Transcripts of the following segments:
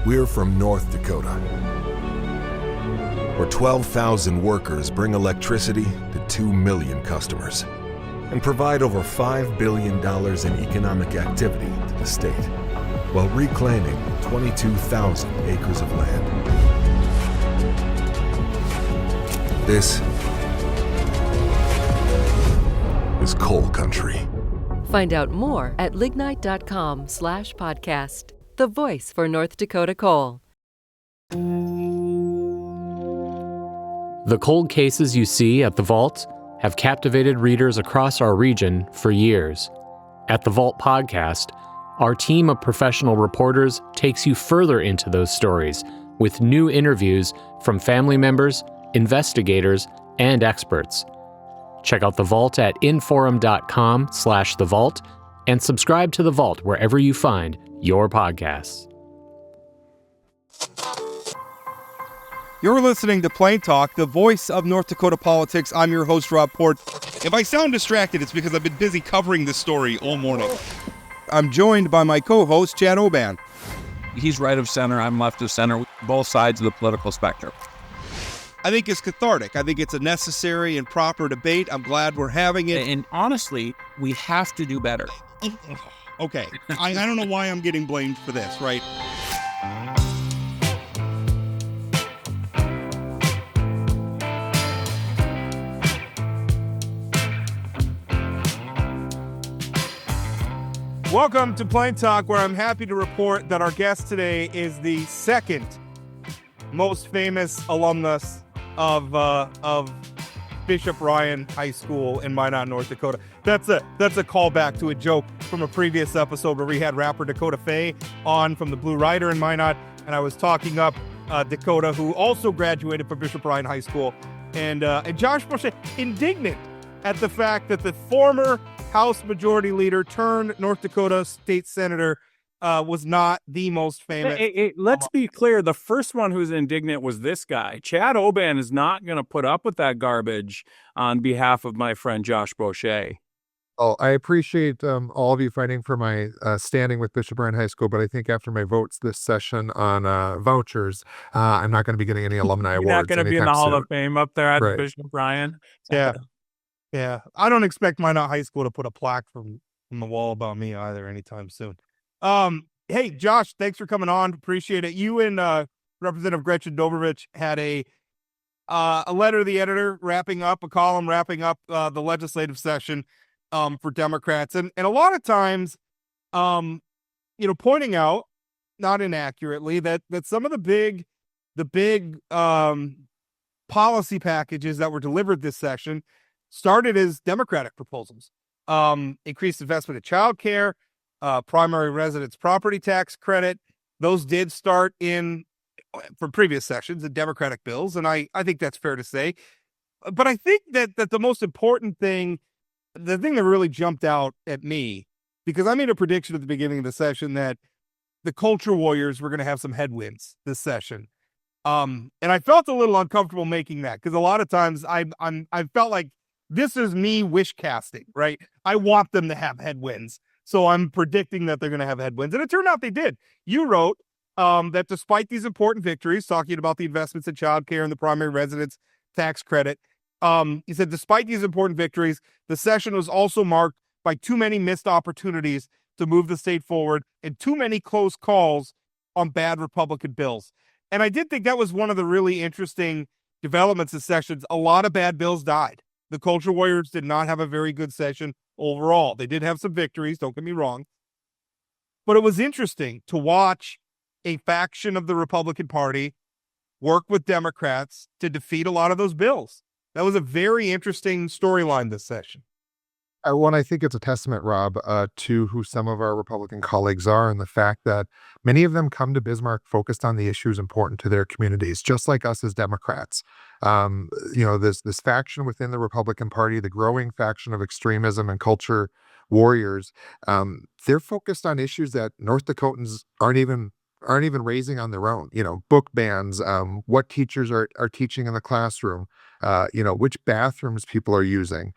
We're from North Dakota, where 12,000 workers bring electricity to 2 million customers and provide over $5 billion in economic activity to the state, while reclaiming 22,000 acres of land. This is coal country. Find out more at lignite.com/podcast, the voice for North Dakota coal. The cold cases you see at The Vault have captivated readers across our region for years. At The Vault Podcast, our team of professional reporters takes you further into those stories with new interviews from family members, investigators, and experts. Check out The Vault at inforum.com/The Vault and subscribe to The Vault wherever you find your podcasts. You're listening to Plain Talk, the voice of North Dakota politics. I'm your host, Rob Port. If I sound distracted, it's because I've been busy covering this story all morning. I'm joined by my co-host, Chad Oban. He's right of center, I'm left of center, both sides of the political spectrum. I think it's cathartic. I think it's a necessary and proper debate. I'm glad we're having it. And honestly, we have to do better. Okay, I don't know why I'm getting blamed for this, right? Welcome to Plain Talk, where I'm happy to report that our guest today is the second most famous alumnus of Bishop Ryan High School in Minot, North Dakota. That's a callback to a joke from a previous episode where we had rapper Dakota Faye on from the Blue Rider in Minot, and I was talking up Dakota, who also graduated from Bishop Ryan High School, and Josh Boschee, indignant at the fact that the former House Majority Leader turned North Dakota State Senator was not the most famous. Hey, let's be clear. The first one who's indignant was this guy. Chad Oban is not going to put up with that garbage on behalf of my friend Josh Boschee. Oh, I appreciate all of you fighting for my standing with Bishop Ryan High School, but I think after my votes this session on vouchers, I'm not going to be getting any alumni awards. You're not going to be in the Hall soon. of Fame up there at Right. Bishop Ryan. Yeah. I don't expect Minot High School to put a plaque from the wall about me either anytime soon. Hey, Josh, thanks for coming on. Appreciate it. You and Representative Gretchen Dobrovich had a letter to the editor a column wrapping up the legislative session for Democrats. And a lot of times, pointing out, not inaccurately, that some of the big policy packages that were delivered this session started as Democratic proposals. Increased investment in child care, primary residence property tax credit. Those did start from previous sessions in Democratic bills, and I think that's fair to say. But I think that the most important thing, the thing that really jumped out at me, because I made a prediction at the beginning of the session that the culture warriors were going to have some headwinds this session. And I felt a little uncomfortable making that, because a lot of times I felt like this is me wish casting, right? I want them to have headwinds. So I'm predicting that they're going to have headwinds. And it turned out they did. You wrote that despite these important victories, talking about the investments in child care and the primary residence tax credit, you said, despite these important victories, the session was also marked by too many missed opportunities to move the state forward and too many close calls on bad Republican bills. And I did think that was one of the really interesting developments of sessions. A lot of bad bills died. The culture warriors did not have a very good session overall. They did have some victories, don't get me wrong. But it was interesting to watch a faction of the Republican Party work with Democrats to defeat a lot of those bills. That was a very interesting storyline this session. I think it's a testament, Rob, to who some of our Republican colleagues are, and the fact that many of them come to Bismarck focused on the issues important to their communities, just like us as Democrats. This faction within the Republican Party, the growing faction of extremism and culture warriors, they're focused on issues that North Dakotans aren't even raising on their own. Book bans, what teachers are teaching in the classroom, which bathrooms people are using,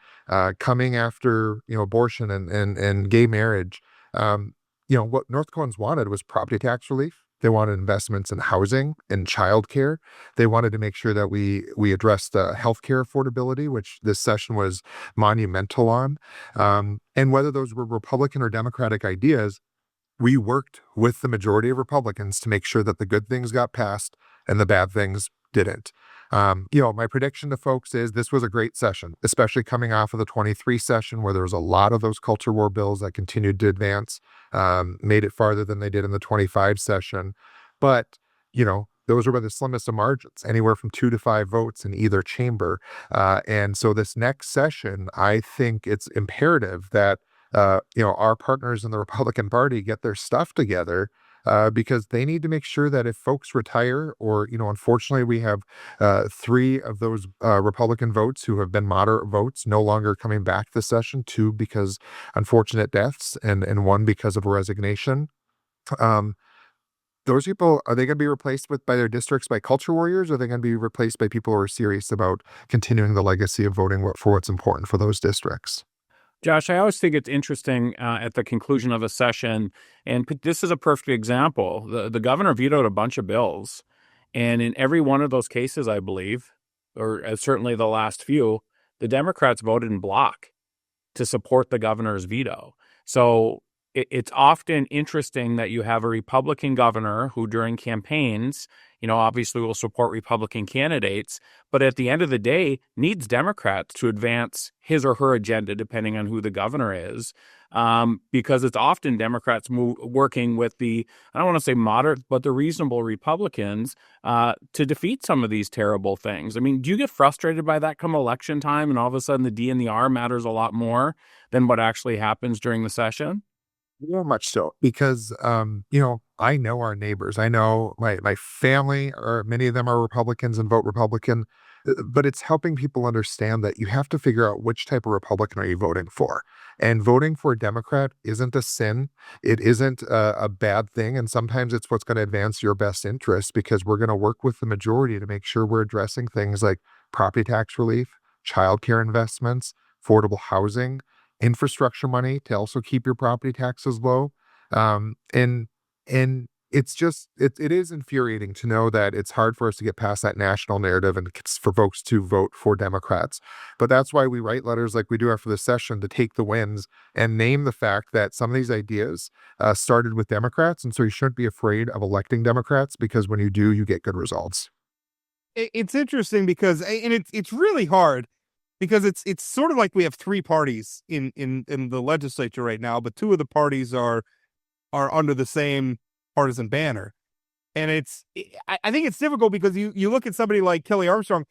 coming after, abortion and gay marriage. What North Dakotans wanted was property tax relief. They wanted investments in housing and childcare. They wanted to make sure that we addressed healthcare affordability, which this session was monumental on. And whether those were Republican or Democratic ideas, we worked with the majority of Republicans to make sure that the good things got passed and the bad things didn't. My prediction to folks is this was a great session, especially coming off of the 23 session where there was a lot of those culture war bills that continued to advance, made it farther than they did in the 25 session. But, those were by the slimmest of margins, anywhere from 2 to 5 votes in either chamber. And so this next session, I think it's imperative that our partners in the Republican Party get their stuff together, because they need to make sure that if folks retire or, unfortunately we have 3 of those Republican votes who have been moderate votes no longer coming back to the session, 2 because unfortunate deaths and 1 because of a resignation. Those people, are they going to be replaced by their districts by culture warriors, or are they going to be replaced by people who are serious about continuing the legacy of voting for what's important for those districts? Josh, I always think it's interesting at the conclusion of a session, and this is a perfect example. The governor vetoed a bunch of bills, and in every one of those cases, I believe, or certainly the last few, the Democrats voted in bloc to support the governor's veto. So it's often interesting that you have a Republican governor who during campaigns, obviously will support Republican candidates, but at the end of the day needs Democrats to advance his or her agenda, depending on who the governor is, because it's often Democrats working with I don't want to say moderate, but the reasonable Republicans to defeat some of these terrible things. I mean, do you get frustrated by that come election time and all of a sudden the D and the R matters a lot more than what actually happens during the session? Very much so, because, I know our neighbors. I know my family, or many of them are Republicans and vote Republican, but it's helping people understand that you have to figure out which type of Republican are you voting for. And voting for a Democrat isn't a sin. It isn't a bad thing. And sometimes it's what's going to advance your best interests, because we're going to work with the majority to make sure we're addressing things like property tax relief, childcare investments, affordable housing, infrastructure money to also keep your property taxes low. And it's just, it is infuriating to know that it's hard for us to get past that national narrative and for folks to vote for Democrats. But that's why we write letters like we do after this session to take the wins and name the fact that some of these ideas started with Democrats. And so you shouldn't be afraid of electing Democrats, because when you do, you get good results. It's interesting because, and it's really hard, because it's sort of like we have 3 parties in the legislature right now, but 2 of the parties are under the same partisan banner. And I think it's difficult because you look at somebody like Kelly Armstrong,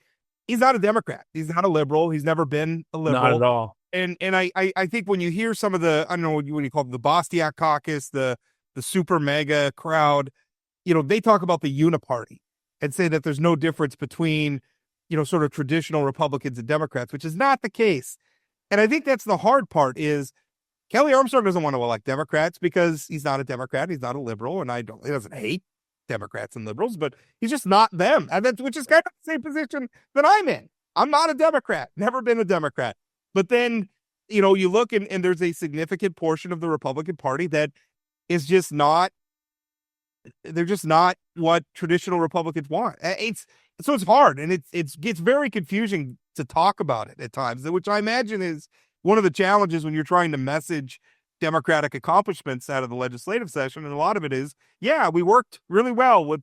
he's not a Democrat. He's not a liberal. He's never been a liberal. Not at all. And I think when you hear some of the, I don't know what you call them, the Boschee caucus, the super mega crowd, they talk about the uniparty and say that there's no difference between, sort of traditional Republicans and Democrats, which is not the case. And I think that's the hard part is Kelly Armstrong doesn't want to elect Democrats because he's not a Democrat. He's not a liberal. And he doesn't hate Democrats and liberals, but he's just not them. Which is kind of the same position that I'm in. I'm not a Democrat, never been a Democrat. But then, you look and there's a significant portion of the Republican Party that is just not, they're just not what traditional Republicans want. So it's hard, and it gets very confusing to talk about it at times, which I imagine is one of the challenges when you're trying to message Democratic accomplishments out of the legislative session. And a lot of it is, we worked really well with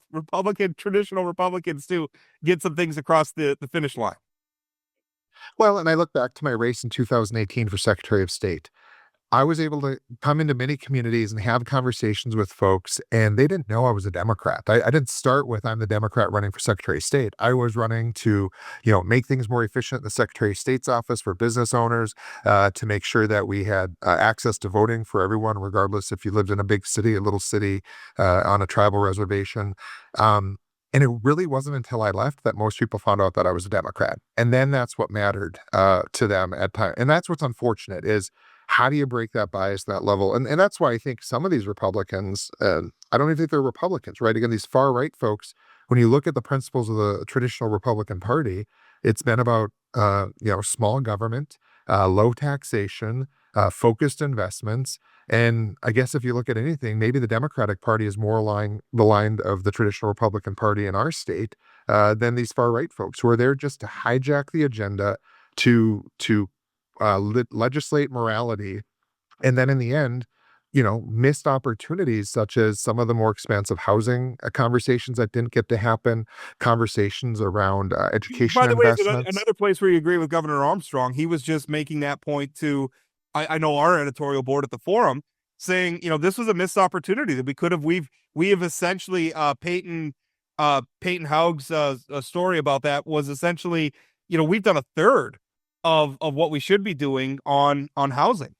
traditional Republicans to get some things across the finish line. Well, and I look back to my race in 2018 for Secretary of State. I was able to come into many communities and have conversations with folks, and they didn't know I was a Democrat. I didn't start with, I'm the Democrat running for Secretary of State. I was running to, make things more efficient in the Secretary of State's office for business owners, to make sure that we had access to voting for everyone, regardless if you lived in a big city, a little city, on a tribal reservation. And it really wasn't until I left that most people found out that I was a Democrat. And then that's what mattered to them at time. And that's what's unfortunate is, how do you break that bias, that level? And that's why I think some of these Republicans, I don't even think they're Republicans, right? Again, these far right folks, when you look at the principles of the traditional Republican Party, it's been about, small government, low taxation, focused investments, And I guess if you look at anything, maybe the Democratic Party is more along the line of the traditional Republican Party in our state than these far right folks, who are there just to hijack the agenda to legislate morality, and then in the end, missed opportunities such as some of the more expansive housing conversations that didn't get to happen, conversations around education By the way, is investments. another place where you agree with Governor Armstrong. He was just making that point to, I know our editorial board at the forum, saying, this was a missed opportunity that we have essentially Peyton Haug's story about that was essentially, we've done a third of what we should be doing on housing.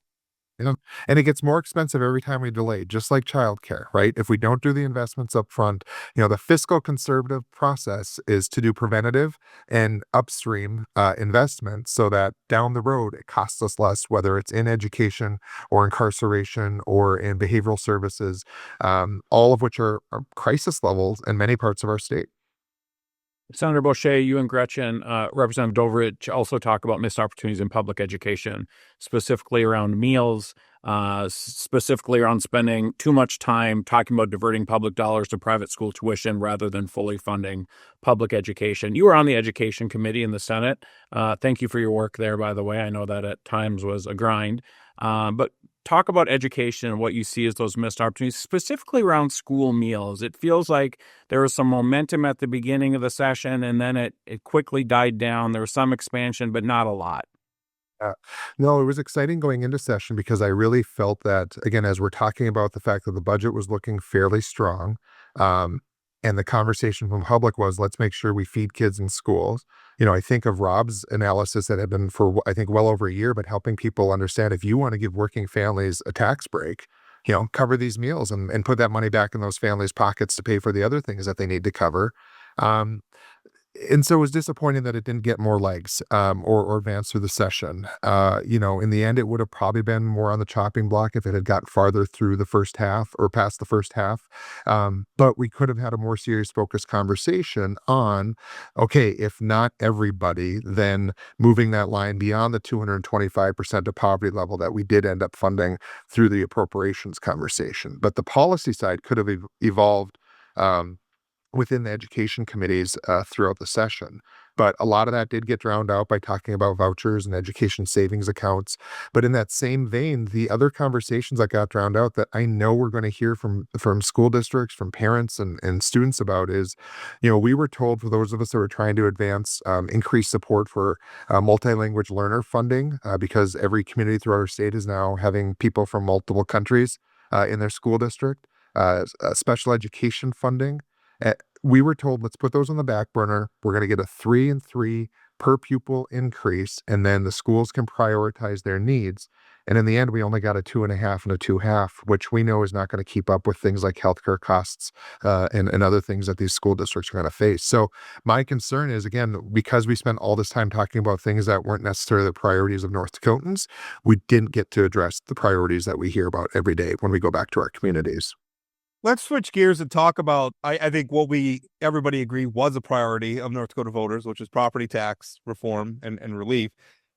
And it gets more expensive every time we delay, just like childcare, right? If we don't do the investments up front, the fiscal conservative process is to do preventative and upstream investments so that down the road it costs us less, whether it's in education or incarceration or in behavioral services, all of which are crisis levels in many parts of our state. Senator Boschee, you and Gretchen, Representative Doverich also talk about missed opportunities in public education, specifically around meals, specifically around spending too much time talking about diverting public dollars to private school tuition rather than fully funding public education. You were on the Education Committee in the Senate. Thank you for your work there, by the way. I know that at times was a grind. But talk about education and what you see as those missed opportunities, specifically around school meals. It feels like there was some momentum at the beginning of the session, and then it quickly died down. There was some expansion, but not a lot. No, it was exciting going into session because I really felt that, again, as we're talking about the fact that the budget was looking fairly strong, and the conversation from public was, let's make sure we feed kids in schools. I think of Rob's analysis that had been for, I think, well over a year, but helping people understand if you want to give working families a tax break, cover these meals and put that money back in those families' pockets to pay for the other things that they need to cover. Um, and so it was disappointing that it didn't get more legs or advance through the session. In the end, it would have probably been more on the chopping block if it had gotten farther through the first half or past the first half. But we could have had a more serious, focused conversation on, okay, if not everybody, then moving that line beyond the 225% of poverty level that we did end up funding through the appropriations conversation. But the policy side could have evolved. Within the education committees throughout the session. But a lot of that did get drowned out by talking about vouchers and education savings accounts. But in that same vein, the other conversations that got drowned out that I know we're going to hear from school districts, from parents and students about is, we were told, for those of us that were trying to advance increased support for multilanguage learner funding, because every community throughout our state is now having people from multiple countries in their school district, special education funding. We were told, let's put those on the back burner. We're going to get a 3 and 3 per pupil increase, and then the schools can prioritize their needs. And in the end, we only got a 2.5 and a 2.5, which we know is not going to keep up with things like healthcare costs and other things that these school districts are going to face. So my concern is, again, because we spent all this time talking about things that weren't necessarily the priorities of North Dakotans, we didn't get to address the priorities that we hear about every day when we go back to our communities. Let's switch gears and talk about, I think, what everybody agreed was a priority of North Dakota voters, which is property tax reform and relief.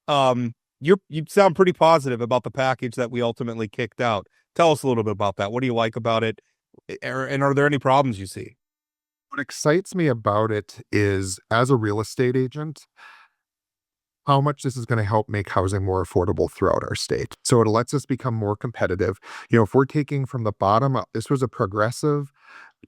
You sound pretty positive about the package that we ultimately kicked out. Tell us a little bit about that. What do you like about it? And are there any problems you see? What excites me about it is, as a real estate agent, how much this is going to help make housing more affordable throughout our state. So it lets us become more competitive. If we're taking from the bottom up, this was a progressive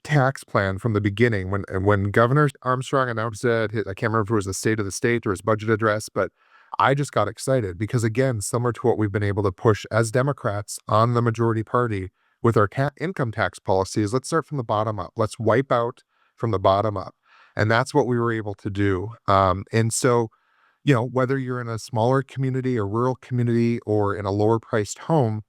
tax plan from the beginning. When Governor Armstrong announced it, I can't remember if it was the state of the state or his budget address, but I just got excited because, again, similar to what we've been able to push as Democrats on the majority party with our income tax policies, let's start from the bottom up. Let's wipe out from the bottom up. And that's what we were able to do. And so, whether you're in a smaller community, a rural community, or in a lower priced home,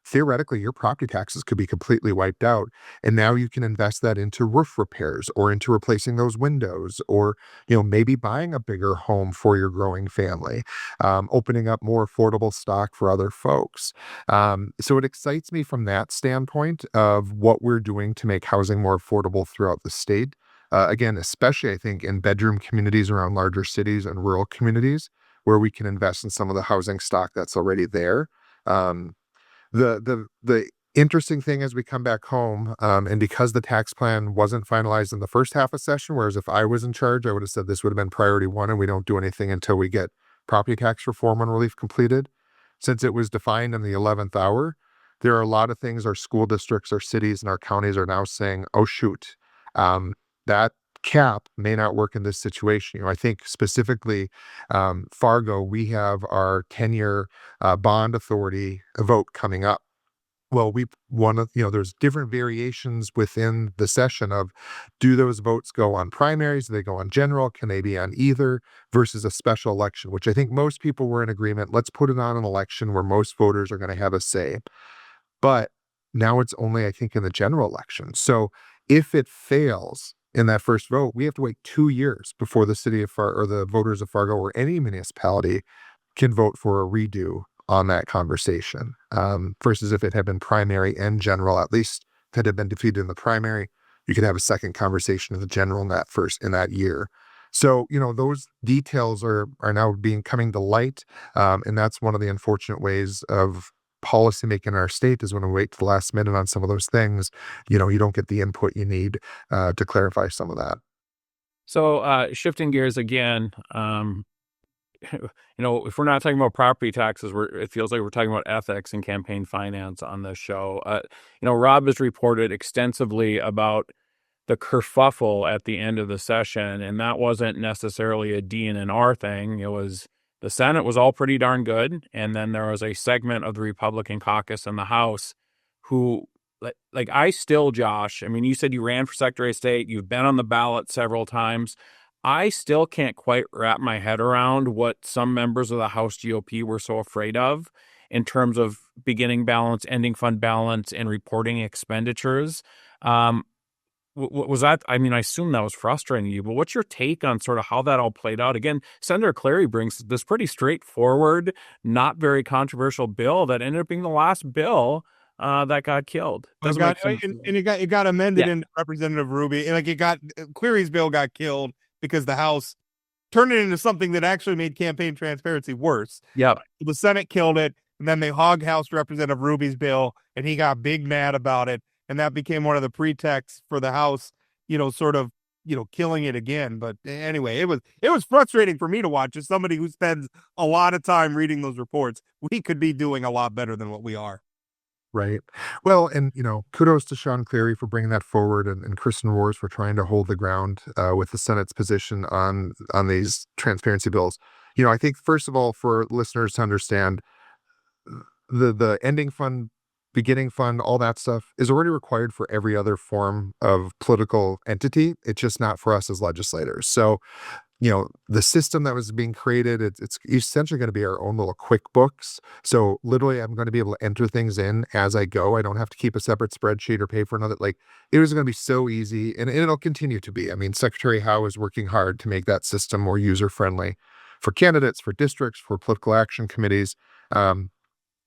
theoretically, your property taxes could be completely wiped out. And now you can invest that into roof repairs or into replacing those windows or, maybe buying a bigger home for your growing family, opening up more affordable stock for other folks. So it excites me from that standpoint of what we're doing to make housing more affordable throughout the state. Again, especially I think in bedroom communities around larger cities and rural communities where we can invest in some of the housing stock that's already there. The interesting thing as we come back home, and because the tax plan wasn't finalized in the first half of session, whereas if I was in charge, I would have said this would have been priority one, and we don't do anything until we get property tax reform and relief completed. Since it was defined in the 11th hour, there are a lot of things our school districts, our cities, and our counties are now saying, "Oh shoot, that cap may not work in this situation." I think specifically Fargo, we have our 10-year bond authority vote coming up. Well, we want to, there's different variations within the session of, do those votes go on primaries? Do they go on general? Can they be on either versus a special election, which I think most people were in agreement. Let's put it on an election where most voters are going to have a say. But now it's only, I think, in the general election. So if it fails in that first vote, we have to wait 2 years before the city of Fargo or the voters of Fargo or any municipality can vote for a redo on that conversation. Versus if it had been primary and general, at least if it had been defeated in the primary, you could have a second conversation in the general in that year. So, those details are now coming to light. And that's one of the unfortunate ways of policymaking in our state is when we wait to the last minute on some of those things, you don't get the input you need to clarify some of that. So shifting gears again, if we're not talking about property taxes, it feels like we're talking about ethics and campaign finance on this show. Rob has reported extensively about the kerfuffle at the end of the session, and that wasn't necessarily a DNR thing. It was the Senate was all pretty darn good, and then there was a segment of the Republican caucus in the House who, like I still, Josh, I mean, you said you ran for Secretary of State, you've been on the ballot several times. I still can't quite wrap my head around what some members of the House GOP were so afraid of in terms of beginning balance, ending fund balance, and reporting expenditures. Was that, I mean, I assume that was frustrating to you, but what's your take on sort of how that all played out? Again, Senator Clary brings this pretty straightforward, not very controversial bill that ended up being the last bill that got killed. And it got amended in Representative Ruby, and Cleary's bill got killed because the House turned it into something that actually made campaign transparency worse. Yeah, the Senate killed it, and then they hog-housed Representative Ruby's bill, and he got big mad about it, and that became one of the pretexts for the House, killing it again. But anyway, it was frustrating for me to watch as somebody who spends a lot of time reading those reports. We could be doing a lot better than what we are. Right. Well, and, kudos to Sean Cleary for bringing that forward and Kristen Roars for trying to hold the ground with the Senate's position on these transparency bills. I think, first of all, for listeners to understand, the ending fund, beginning fund, all that stuff is already required for every other form of political entity. It's just not for us as legislators. So, the system that was being created, it's essentially going to be our own little QuickBooks. So literally, I'm going to be able to enter things in as I go. I don't have to keep a separate spreadsheet or pay for another. It was going to be so easy, and it'll continue to be. I mean, Secretary Howe is working hard to make that system more user-friendly for candidates, for districts, for political action committees.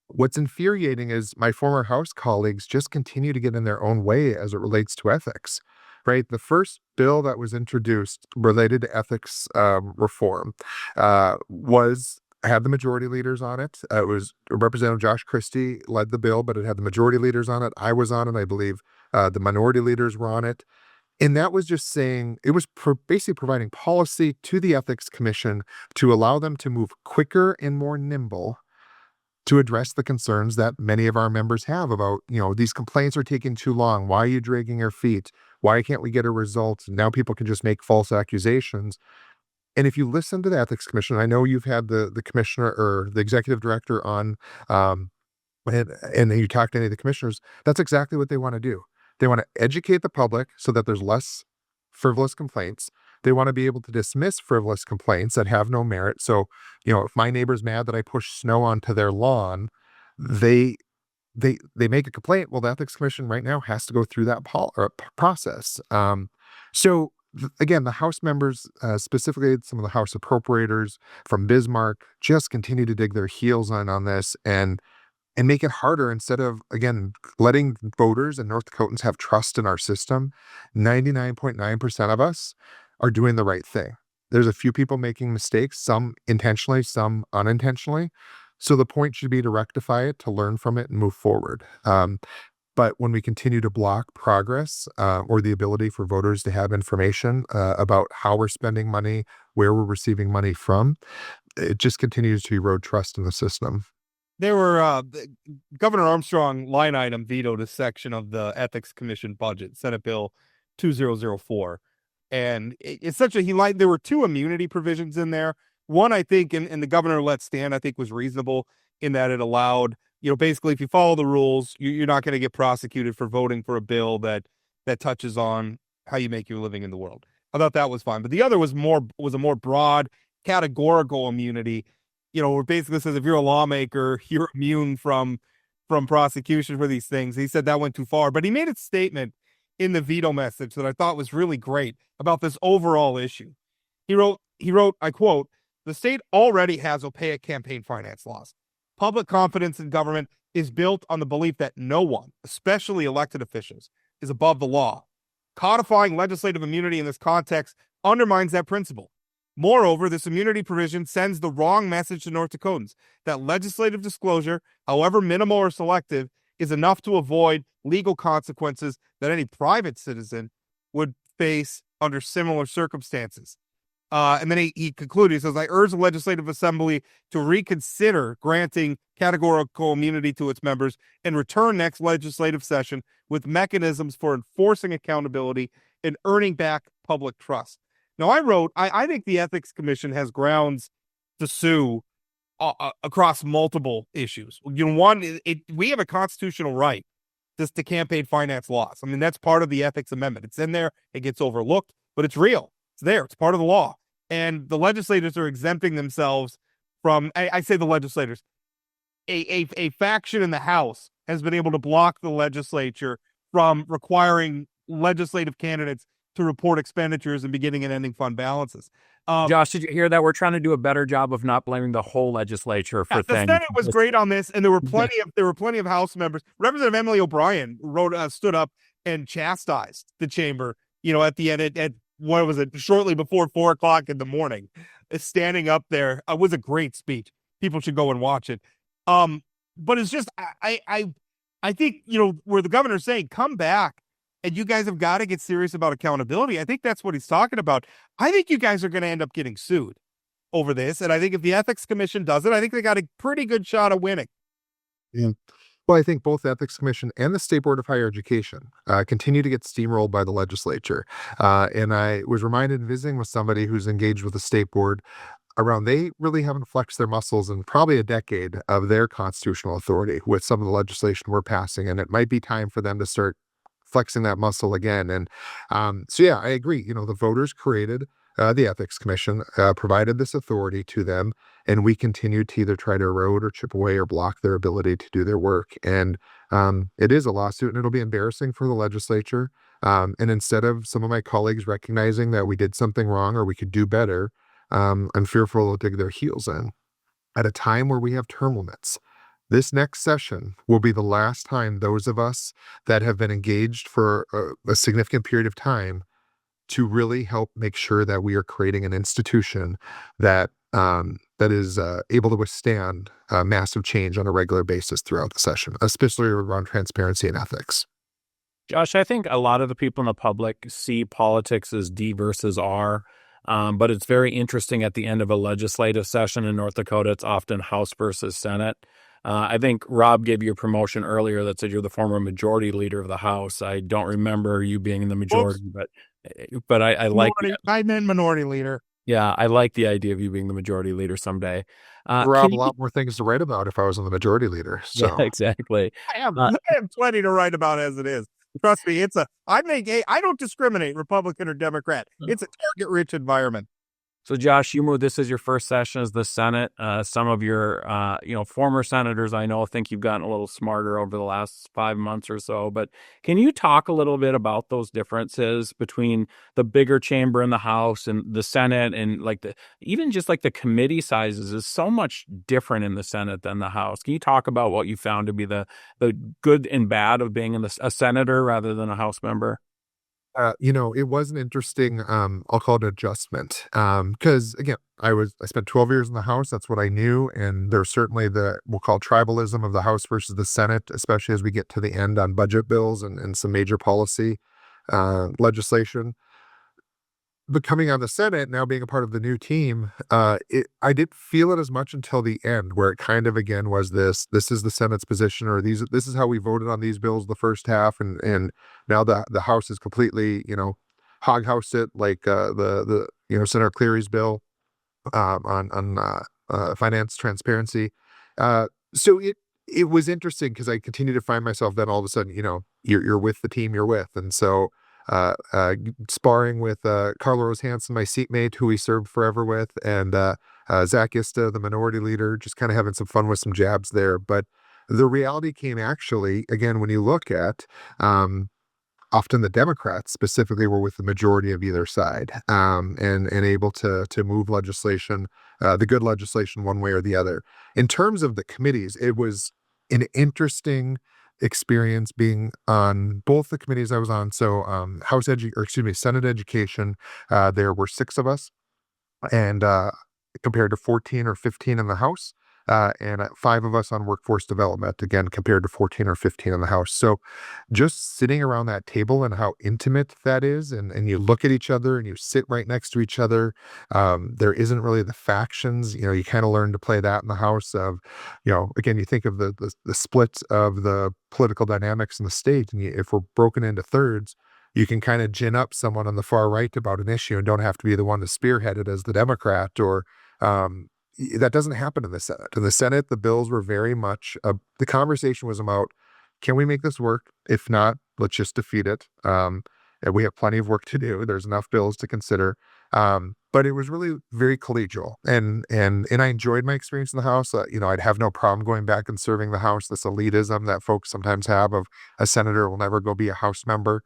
What's infuriating is my former House colleagues just continue to get in their own way as it relates to ethics. Right, the first bill that was introduced related to ethics reform had the majority leaders on it. It was Representative Josh Christie led the bill, but it had the majority leaders on it. I was on it. I believe the minority leaders were on it. And that was just saying, it was basically providing policy to the Ethics Commission to allow them to move quicker and more nimble to address the concerns that many of our members have about, these complaints are taking too long. Why are you dragging your feet? Why can't we get a result? Now people can just make false accusations. And if you listen to the Ethics Commission, I know you've had the commissioner or the executive director on, and you talk to any of the commissioners, that's exactly what they want to do. They want to educate the public so that there's less frivolous complaints. They want to be able to dismiss frivolous complaints that have no merit. So, if my neighbor's mad that I push snow onto their lawn, they make a complaint. Well, the Ethics Commission right now has to go through that process. So again, the House members, specifically some of the House appropriators from Bismarck, just continue to dig their heels on this and make it harder instead of, again, letting voters and North Dakotans have trust in our system. 99.9% of us are doing the right thing. There's a few people making mistakes, some intentionally, some unintentionally. So the point should be to rectify it, to learn from it, and move forward. But when we continue to block progress or the ability for voters to have information about how we're spending money, where we're receiving money from, it just continues to erode trust in the system. There were Governor Armstrong line item vetoed a section of the Ethics Commission budget, Senate Bill 2004. And essentially, there were two immunity provisions in there. One, I think, and the governor let stand, I think was reasonable in that it allowed, basically, if you follow the rules, you're not going to get prosecuted for voting for a bill that touches on how you make your living in the world. I thought that was fine. But the other was a more broad categorical immunity, where it basically says if you're a lawmaker, you're immune from prosecution for these things. He said that went too far, but he made a statement in the veto message that I thought was really great about this overall issue. He wrote, I quote, "The state already has opaque campaign finance laws. Public confidence in government is built on the belief that no one, especially elected officials, is above the law. Codifying legislative immunity in this context undermines that principle. Moreover, this immunity provision sends the wrong message to North Dakotans that legislative disclosure, however minimal or selective, is enough to avoid legal consequences that any private citizen would face under similar circumstances." And then he concluded, he says, "I urge the Legislative Assembly to reconsider granting categorical immunity to its members and return next legislative session with mechanisms for enforcing accountability and earning back public trust." Now, I think the Ethics Commission has grounds to sue across multiple issues. One, we have a constitutional right to campaign finance laws. I mean, that's part of the Ethics Amendment. It's in there. It gets overlooked, but it's real. It's there. It's part of the law. And the legislators are exempting themselves from, I say the legislators, a faction in the House has been able to block the legislature from requiring legislative candidates to report expenditures and beginning and ending fund balances. Josh, did you hear that? We're trying to do a better job of not blaming the whole legislature for things. The Senate was great on this, and there were plenty of House members. Representative Emily O'Brien stood up and chastised the chamber. At the end, at what was it? Shortly before 4:00 in the morning, standing up there. It was a great speech. People should go and watch it. But it's just I think where the governor's saying, come back. And you guys have got to get serious about accountability. I think that's what he's talking about. I think you guys are going to end up getting sued over this. And I think if the Ethics Commission does it, I think they got a pretty good shot of winning. Yeah. Well, I think both the Ethics Commission and the State Board of Higher Education continue to get steamrolled by the legislature. And I was reminded visiting with somebody who's engaged with the State Board around they really haven't flexed their muscles in probably a decade of their constitutional authority with some of the legislation we're passing. And it might be time for them to start flexing that muscle again. And so, yeah, I agree. The voters created the Ethics Commission, provided this authority to them, and we continue to either try to erode or chip away or block their ability to do their work. And it is a lawsuit, and it'll be embarrassing for the legislature. And instead of some of my colleagues recognizing that we did something wrong or we could do better, I'm fearful they'll dig their heels in. At a time where we have term limits, this next session will be the last time those of us that have been engaged for a significant period of time to really help make sure that we are creating an institution that is able to withstand massive change on a regular basis throughout the session, especially around transparency and ethics. Josh, I think a lot of the people in the public see politics as D versus R. But it's very interesting at the end of a legislative session in North Dakota, it's often House versus Senate. I think Rob gave you a promotion earlier that said you're the former majority leader of the House. I don't remember you being in the majority, but I like that. I meant minority leader. Yeah, I like the idea of you being the majority leader someday. Rob, a lot more things to write about if I was on the majority leader. So. Yeah, exactly. I have plenty to write about as it is. Trust me, I don't discriminate, Republican or Democrat. It's a target-rich environment. So, Josh, you moved. This is your first session as the Senate. Some of your, former senators I know think you've gotten a little smarter over the last 5 months or so. But can you talk a little bit about those differences between the bigger chamber in the House and the Senate, and even just the committee sizes is so much different in the Senate than the House? Can you talk about what you found to be the good and bad of being a senator rather than a House member? It was an interesting, I'll call it adjustment. Because again, I spent 12 years in the House. That's what I knew. And there's certainly we'll call tribalism of the House versus the Senate, especially as we get to the end on budget bills and some major policy, legislation. But coming on the Senate, now being a part of the new team, I didn't feel it as much until the end, where it kind of again was this is the Senate's position, or this is how we voted on these bills the first half, and now the House is completely, hog-housed it, like Senator Cleary's bill on finance transparency. So it was interesting because I continue to find myself then all of a sudden, you're with the team you're with, and so sparring with Carl Rose Hansen, my seatmate, who we served forever with, and Zach Ista, the minority leader, just kind of having some fun with some jabs there. But the reality came actually, again, when you look at often the Democrats specifically were with the majority of either side, and able to move legislation, the good legislation, one way or the other. In terms of the committees, it was an interesting experience being on both the committees I was on. So, Senate Education, there were 6 of us, and compared to 14 or 15 in the House, and 5 of us on workforce development, again, compared to 14 or 15 in the House. So just sitting around that table and how intimate that is, and you look at each other and you sit right next to each other. There isn't really the factions. You kind of learn to play that in the House of, again, you think of the split of the political dynamics in the state, and if we're broken into thirds, you can kind of gin up someone on the far right about an issue and don't have to be the one to spearhead it as the Democrat, or that doesn't happen in the Senate. In the Senate, the bills were very much, the conversation was about, can we make this work? If not, let's just defeat it. And we have plenty of work to do. There's enough bills to consider. But it was really very collegial, and I enjoyed my experience in the House. I'd have no problem going back and serving the House. This elitism that folks sometimes have of a senator will never go be a House member.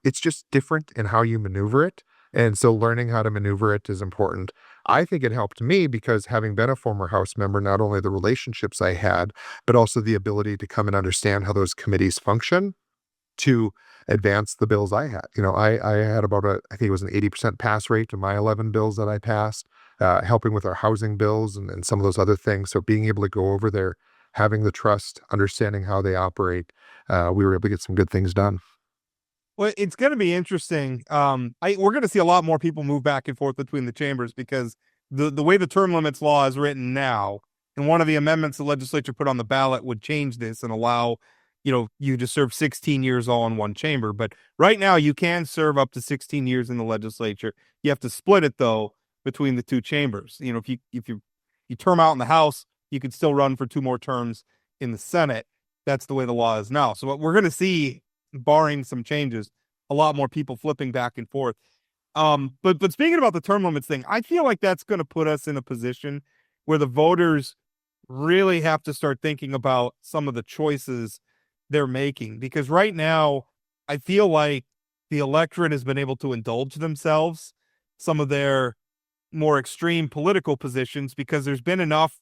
It's just different in how you maneuver it. And so learning how to maneuver it is important. I think it helped me because having been a former House member, not only the relationships I had, but also the ability to come and understand how those committees function to advance the bills I had. I had about I think it was an 80% pass rate to my 11 bills that I passed, helping with our housing bills and some of those other things. So being able to go over there, having the trust, understanding how they operate, we were able to get some good things done. Well, it's going to be interesting. We're going to see a lot more people move back and forth between the chambers because the way the term limits law is written now, and one of the amendments the legislature put on the ballot would change this and allow, you to serve 16 years all in one chamber. But right now you can serve up to 16 years in the legislature. You have to split it though between the 2 chambers. If you term out in the House, you could still run for 2 more terms in the Senate. That's the way the law is now. So what we're going to see, barring some changes, a lot more people flipping back and forth. But speaking about the term limits thing, I feel like that's going to put us in a position where the voters really have to start thinking about some of the choices they're making. Because right now, I feel like the electorate has been able to indulge themselves some of their more extreme political positions because there's been enough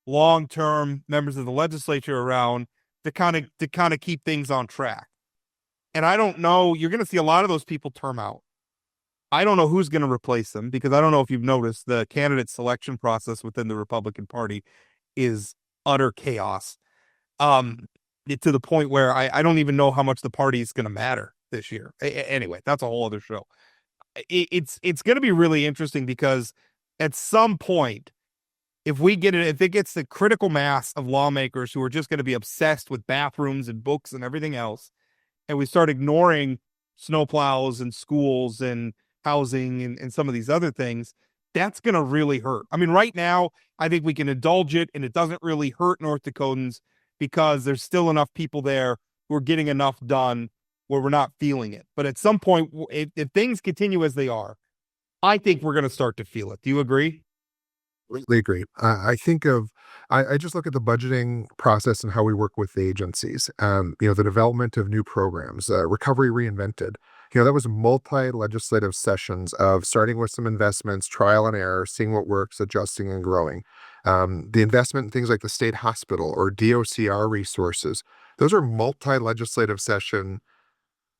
long-term members of the legislature around to kind of keep things on track. And I don't know, you're going to see a lot of those people term out. I don't know who's going to replace them because I don't know if you've noticed the candidate selection process within the Republican Party is utter chaos. To the point where I don't even know how much the party is going to matter this year. Anyway, that's a whole other show. It's going to be really interesting because at some point, if it gets the critical mass of lawmakers who are just going to be obsessed with bathrooms and books and everything else, and we start ignoring snowplows and schools and housing and some of these other things, that's going to really hurt. I mean, right now, I think we can indulge it and it doesn't really hurt North Dakotans because there's still enough people there who are getting enough done where we're not feeling it. But at some point, if things continue as they are, I think we're going to start to feel it. Do you agree? Completely agree. I just look at the budgeting process and how we work with the agencies. The development of new programs, Recovery Reinvented. That was multi-legislative sessions of starting with some investments, trial and error, seeing what works, adjusting and growing. The investment in things like the state hospital or DOCR resources. Those are multi-legislative session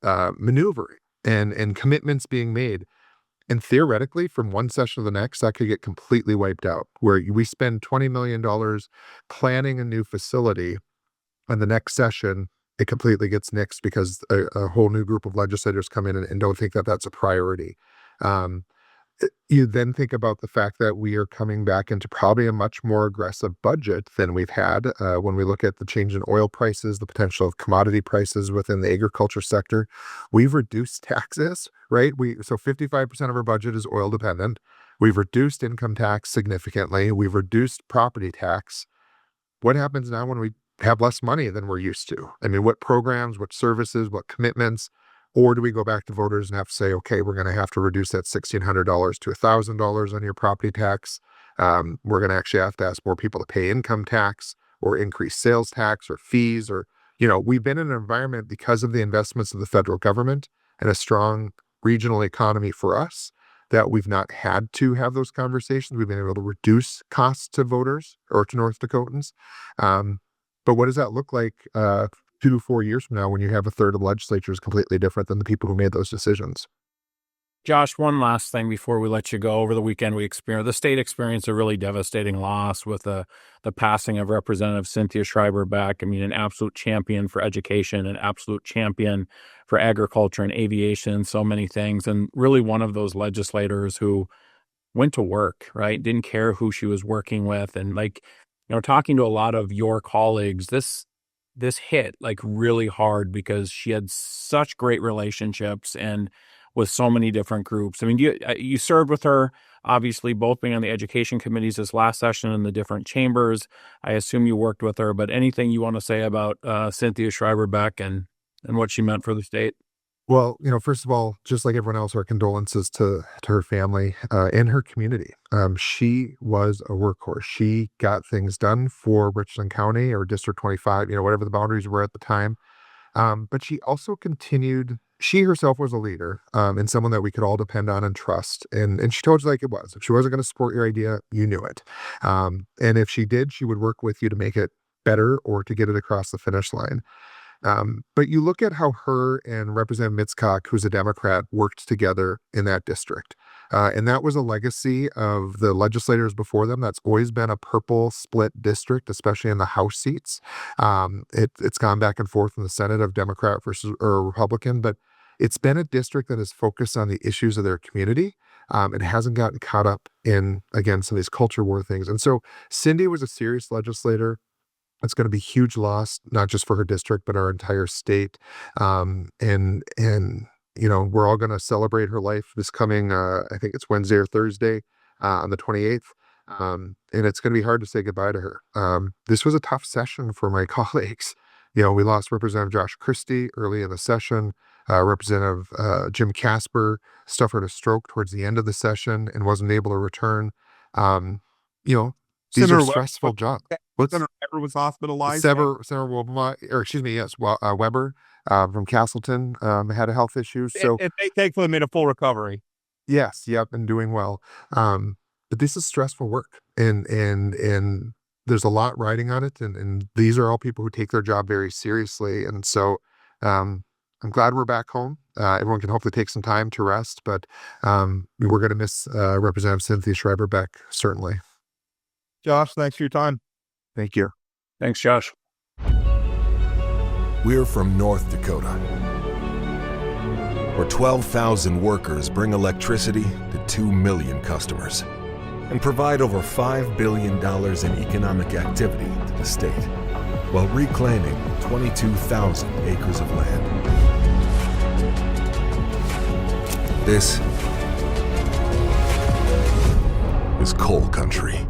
maneuvering. and commitments being made. And theoretically, from one session to the next, that could get completely wiped out, where we spend $20 million planning a new facility, and the next session, it completely gets nixed because a whole new group of legislators come in and don't think that that's a priority. You then think about the fact that we are coming back into probably a much more aggressive budget than we've had when we look at the change in oil prices, the potential of commodity prices within the agriculture sector. We've reduced taxes, right? So 55% of our budget is oil dependent. We've reduced income tax significantly. We've reduced property tax. What happens now when we have less money than we're used to? I mean, what programs, what services, what commitments? Or do we go back to voters and have to say, okay, we're going to have to reduce that $1,600 to $1,000 on your property tax. We're going to actually have to ask more people to pay income tax or increase sales tax or fees. Or, we've been in an environment because of the investments of the federal government and a strong regional economy for us that we've not had to have those conversations. We've been able to reduce costs to voters or to North Dakotans. But what does that look like 2 to 4 years from now when you have a third of the legislature is completely different than the people who made those decisions? Josh, one last thing before we let you go. Over the weekend, the state experienced a really devastating loss with the passing of Representative Cynthia Schreiber Beck. I mean, an absolute champion for education, an absolute champion for agriculture and aviation, so many things, and really one of those legislators who went to work, right? Didn't care who she was working with. And talking to a lot of your colleagues, this hit really hard because she had such great relationships and with so many different groups. I mean, you served with her, obviously, both being on the education committees this last session in the different chambers. I assume you worked with her, but anything you want to say about Cynthia Schreiber Beck and what she meant for the state? Well, first of all, just like everyone else, our condolences to her family and her community. She was a workhorse. She got things done for Richland County or District 25, whatever the boundaries were at the time. But she also continued. She herself was a leader and someone that we could all depend on and trust. And she told you like it was. If she wasn't going to support your idea, you knew it. And if she did, she would work with you to make it better or to get it across the finish line. But you look at how her and Representative Mitzcock, who's a Democrat, worked together in that district. And that was a legacy of the legislators before them. That's always been a purple split district, especially in the House seats. It's gone back and forth in the Senate of Democrat versus or Republican, but it's been a district that is focused on the issues of their community. It hasn't gotten caught up in, again, some of these culture war things. And so Cindy was a serious legislator. It's going to be a huge loss, not just for her district, but our entire state. And we're all going to celebrate her life this coming, I think it's Wednesday or Thursday on the 28th. And it's going to be hard to say goodbye to her. This was a tough session for my colleagues. We lost Representative Josh Christie early in the session. Representative Jim Casper suffered a stroke towards the end of the session and wasn't able to return. These are stressful jobs. Senator Weber was hospitalized. Senator Weber from Castleton had a health issue. So and they thankfully made a full recovery. Yes, yep, and doing well. But this is stressful work, and there's a lot riding on it, and these are all people who take their job very seriously. And so I'm glad we're back home. Everyone can hopefully take some time to rest, but we're going to miss Representative Cynthia Schreiber Beck, certainly. Josh, thanks for your time. Thank you. Thanks, Josh. We're from North Dakota, where 12,000 workers bring electricity to 2 million customers and provide over $5 billion in economic activity to the state, while reclaiming 22,000 acres of land. This is coal country.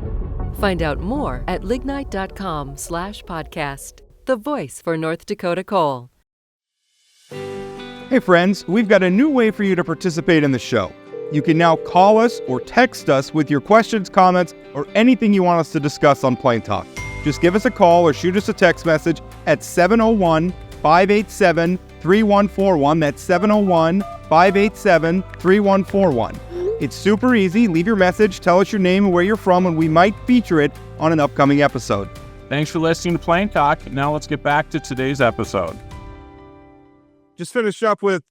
Find out more at lignite.com/podcast. The voice for North Dakota coal. Hey friends, we've got a new way for you to participate in the show. You can now call us or text us with your questions, comments, or anything you want us to discuss on Plain Talk. Just give us a call or shoot us a text message at 701-587-3141. That's 701-587-3141. It's super easy. Leave your message, tell us your name and where you're from, and we might feature it on an upcoming episode. Thanks for listening to Plain Talk. Now let's get back to today's episode. Just finished up with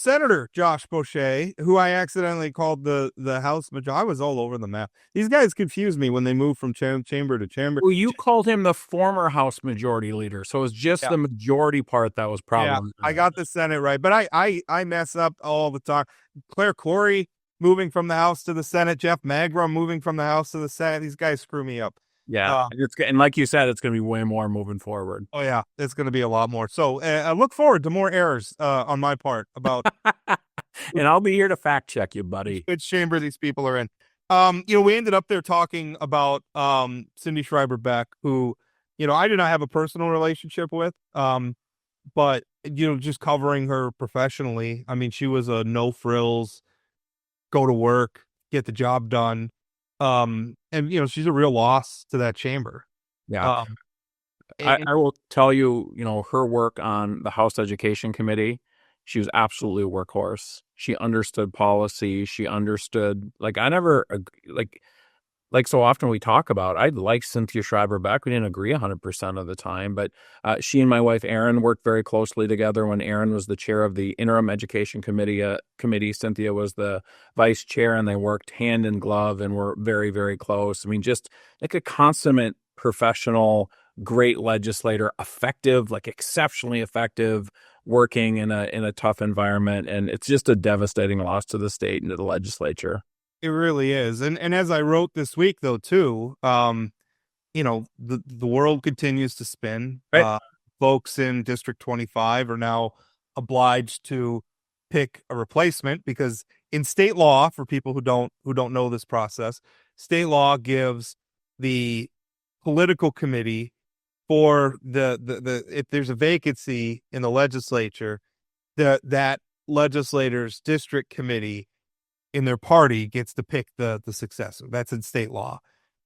Senator Josh Boschee, who I accidentally called the House Majority. I was all over the map. These guys confuse me when they move from chamber to chamber. Well, you called him the former House Majority Leader, so it's just the majority part that was problematic. I got the Senate right, but I mess up all the time. Claire Corey moving from the House to the Senate, Jeff Magrum moving from the House to the Senate. These guys screw me up. Yeah, and like you said, it's going to be way more moving forward. Oh yeah, it's going to be a lot more. So I look forward to more errors on my part about. And I'll be here to fact check you, buddy. Which chamber these people are in. We ended up there talking about Cindy Schreiber Beck, who, I do not have a personal relationship with, but just covering her professionally. I mean, she was a no frills, go to work, get the job done. And she's a real loss to that chamber. Yeah. I will tell you, her work on the House Education Committee, she was absolutely a workhorse. She understood policy. She understood, so often we talk about, I like Cynthia Schreiber Beck. We didn't agree 100% of the time, but she and my wife, Erin, worked very closely together when Erin was the chair of the Interim Education Committee. Cynthia was the vice chair, and they worked hand in glove and were very, very close. I mean, just like a consummate professional, great legislator, effective, exceptionally effective, working in a tough environment. And it's just a devastating loss to the state and to the legislature. It really is. And as I wrote this week, though, too, the world continues to spin. Right. Folks in District 25 are now obliged to pick a replacement because in state law, for people who don't know this process, state law gives the political committee for the if there's a vacancy in the legislature, that legislator's district committee in their party gets to pick the successor. That's in state law.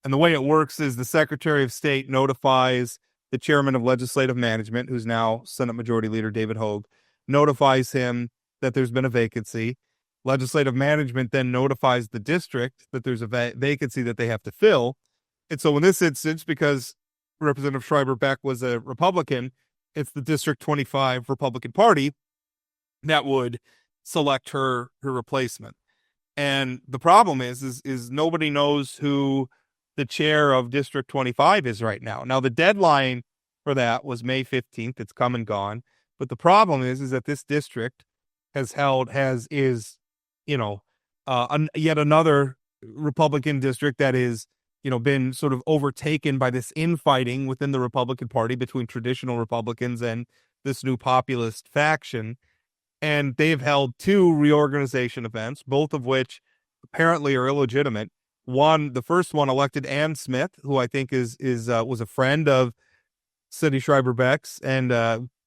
And the way it works is the Secretary of State notifies the chairman of legislative management, who's now Senate Majority Leader David Hogue, notifies him that there's been a vacancy. Legislative management then notifies the district that there's a vacancy that they have to fill. And so in this instance, because Representative Schreiber Beck was a Republican, it's the District 25 Republican Party that would select her replacement. And the problem is nobody knows who the chair of District 25 is right now. Now, the deadline for that was May 15th. It's come and gone. But the problem is that this district yet another Republican district that is, been sort of overtaken by this infighting within the Republican Party between traditional Republicans and this new populist faction. And they've held 2 reorganization events, both of which apparently are illegitimate. The first one elected Ann Smith, who I think was a friend of Cindy Schreiber Beck's and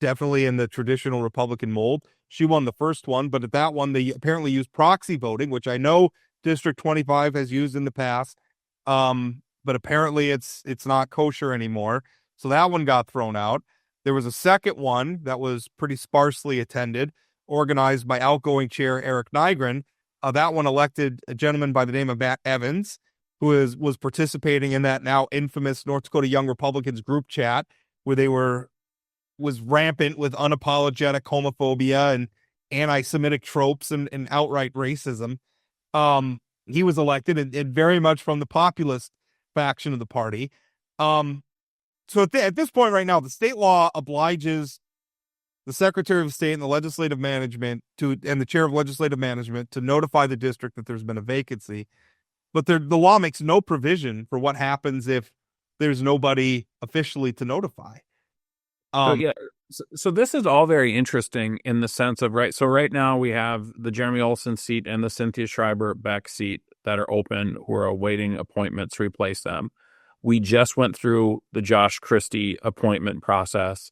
definitely in the traditional Republican mold. She won the first one, but at that one, they apparently used proxy voting, which I know District 25 has used in the past. But apparently it's not kosher anymore. So that one got thrown out. There was a second one that was pretty sparsely attended, organized by outgoing chair Eric Nygren. That one elected a gentleman by the name of Matt Evans, who was participating in that now infamous North Dakota Young Republicans group chat, where was rampant with unapologetic homophobia and anti-Semitic tropes and outright racism. He was elected and very much from the populist faction of the party. So at this point right now, the state law obliges the Secretary of State and the legislative management and the chair of legislative management to notify the district that there's been a vacancy. But the law makes no provision for what happens if there's nobody officially to notify. So this is all very interesting in the sense of, right. So right now we have the Jeremy Olson seat and the Cynthia Schreiber Beck seat that are open, who are awaiting appointments to replace them. We just went through the Josh Christie appointment process.